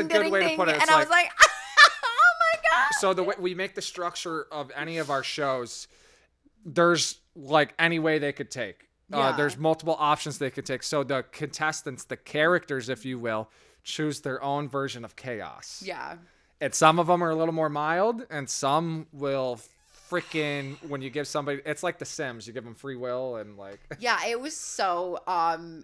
S1: good way to put it. And I was like, oh my god.
S2: So the way we make the structure of any of our shows, there's like any way they could take. There's multiple options they could take. So the contestants, the characters, if you will, choose their own version of chaos.
S1: Yeah.
S2: And some of them are a little more mild, and some will freaking, when you give somebody, it's like The Sims, you give them free will and like.
S1: Yeah, it was so,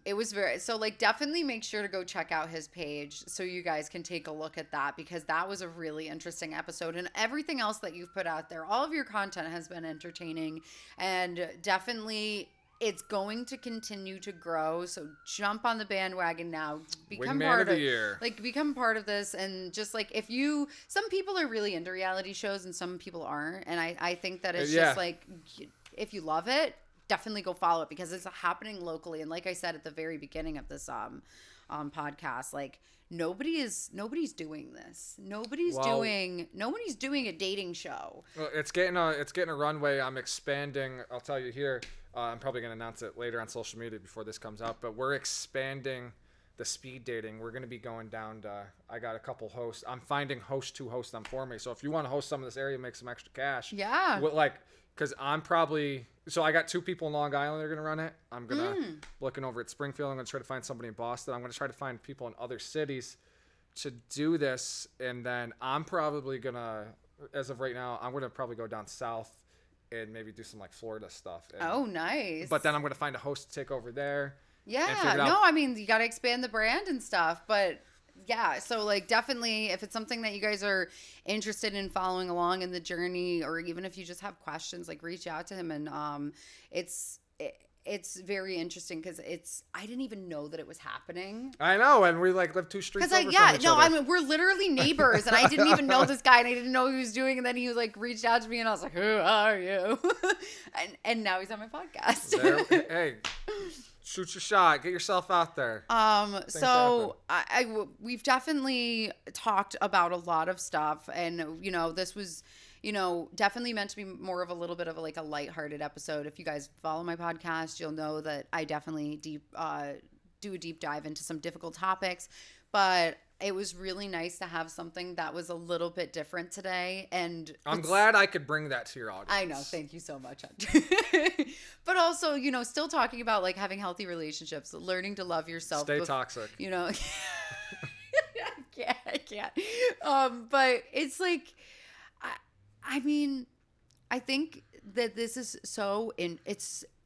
S1: it was like definitely make sure to go check out his page so you guys can take a look at that, because that was a really interesting episode, and everything else that you've put out there, all of your content has been entertaining, and definitely it's going to continue to grow. So jump on the bandwagon now. Become
S2: part of the year.
S1: Like, become part of this. And just like, some people are really into reality shows and some people aren't. And I think that it's just like, if you love it, definitely go follow it, because it's happening locally. And like I said at the very beginning of this podcast, like, nobody's doing this. Nobody's doing a dating show.
S2: Well, it's getting a runway. I'm expanding. I'll tell you here. I'm probably going to announce it later on social media before this comes out, but we're expanding the speed dating. We're going to be going down to, I got a couple hosts. I'm finding hosts to host them for me. So if you want to host some of this area, make some extra cash.
S1: Yeah.
S2: Because so I got 2 people in Long Island that are going to run it. I'm going to, looking over at Springfield, I'm going to try to find somebody in Boston. I'm going to try to find people in other cities to do this. And then I'm probably going to, as of right now, I'm going to probably go down south and maybe do some like Florida stuff.
S1: Oh, nice.
S2: But then I'm going to find a host to take over there.
S1: Yeah. No, I mean, you got to expand the brand and stuff. But yeah, so like definitely if it's something that you guys are interested in following along in the journey, or even if you just have questions, like reach out to him. And it's very interesting because I didn't even know that it was happening.
S2: I know, and we like live 2 streets over from each other.
S1: I mean, we're literally neighbors, and I didn't even know this guy, and I didn't know what he was doing, and then he was like reached out to me, and I was like, who are you? and now he's on my podcast.
S2: Hey, Shoot your shot. Get yourself out there.
S1: So we've definitely talked about a lot of stuff, and this was, definitely meant to be more of a little bit of a lighthearted episode. If you guys follow my podcast, you'll know that I definitely do a deep dive into some difficult topics, but it was really nice to have something that was a little bit different today. And
S2: I'm glad I could bring that to your audience.
S1: I know. Thank you so much, Hunter. But also, still talking about having healthy relationships, learning to love yourself.
S2: Stay toxic.
S1: I can't. But it's I mean, I think that this is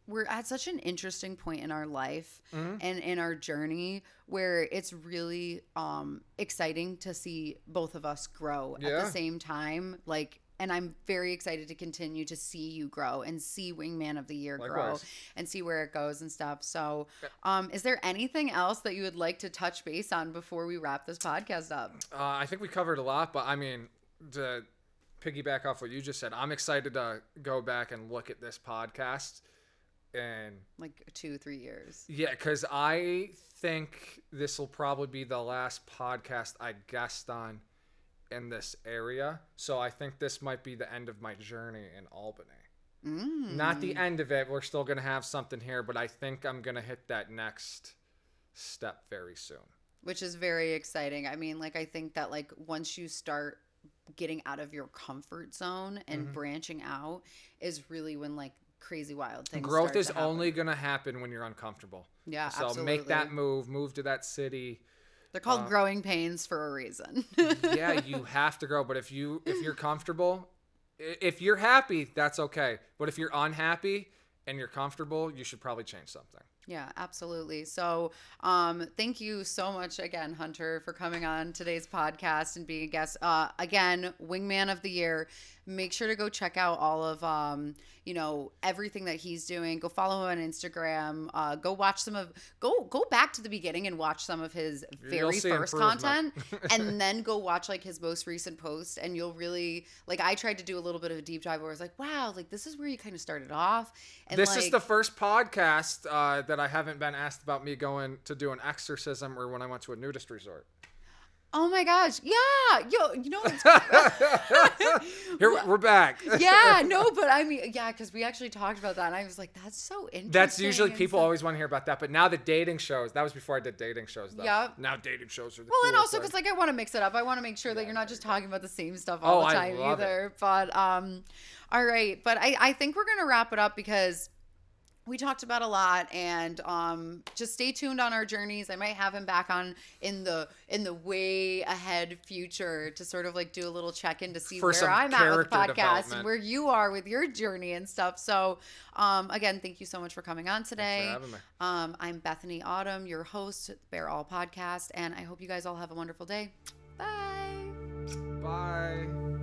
S1: we're at such an interesting point in our life and in our journey where it's really exciting to see both of us grow at the same time. And I'm very excited to continue to see you grow and see Wingman of the Year grow and see where it goes and stuff. So is there anything else that you would like to touch base on before we wrap this podcast up?
S2: I think we covered a lot, but I mean, to piggyback off what you just said, I'm excited to go back and look at this podcast in
S1: 2-3 years.
S2: Yeah, because I think this will probably be the last podcast I guest on in this area. So I think this might be the end of my journey in Albany. Not the end of it. We're still going to have something here, but I think I'm going to hit that next step very soon.
S1: Which is very exciting. I mean, I think that once you start getting out of your comfort zone and branching out is really when crazy wild things.
S2: Growth is only going to happen when you're uncomfortable.
S1: Yeah,
S2: so
S1: absolutely.
S2: Make that move to that city.
S1: They're called growing pains for a reason.
S2: Yeah, you have to grow, but if you're comfortable, if you're happy, that's okay. But if you're unhappy and you're comfortable, you should probably change something.
S1: Yeah, absolutely. So thank you so much again, Hunter, for coming on today's podcast and being a guest. Again, Wingman of the Year. Make sure to go check out all of everything that he's doing. Go follow him on Instagram. Go watch go back to the beginning and watch some of his very first content and then go watch his most recent post, and you'll really I tried to do a little bit of a deep dive where I was wow, this is where you kind of started off. And
S2: this is the first podcast that I haven't been asked about me going to do an exorcism or when I went to a nudist resort.
S1: Oh my gosh. Yeah.
S2: Here, we're back.
S1: Yeah, no, but I mean, yeah, because we actually talked about that and I was that's so interesting.
S2: That's usually people always want to hear about that. But now the dating shows, that was before I did dating shows though.
S1: Yeah.
S2: Now dating shows are the
S1: and also because I want to mix it up. I want to make sure that you're not just talking about the same stuff all the time either. But all right. But I think we're gonna wrap it up because we talked about a lot, and just stay tuned on our journeys. I might have him back on in the way ahead future to sort of do a little check-in to see where I'm at with the podcast and where you are with your journey and stuff. So again, thank you so much for coming on today.
S2: Thanks for having me.
S1: I'm Bethany Autumn, your host, Bear All Podcast, and I hope you guys all have a wonderful day. Bye.
S2: Bye.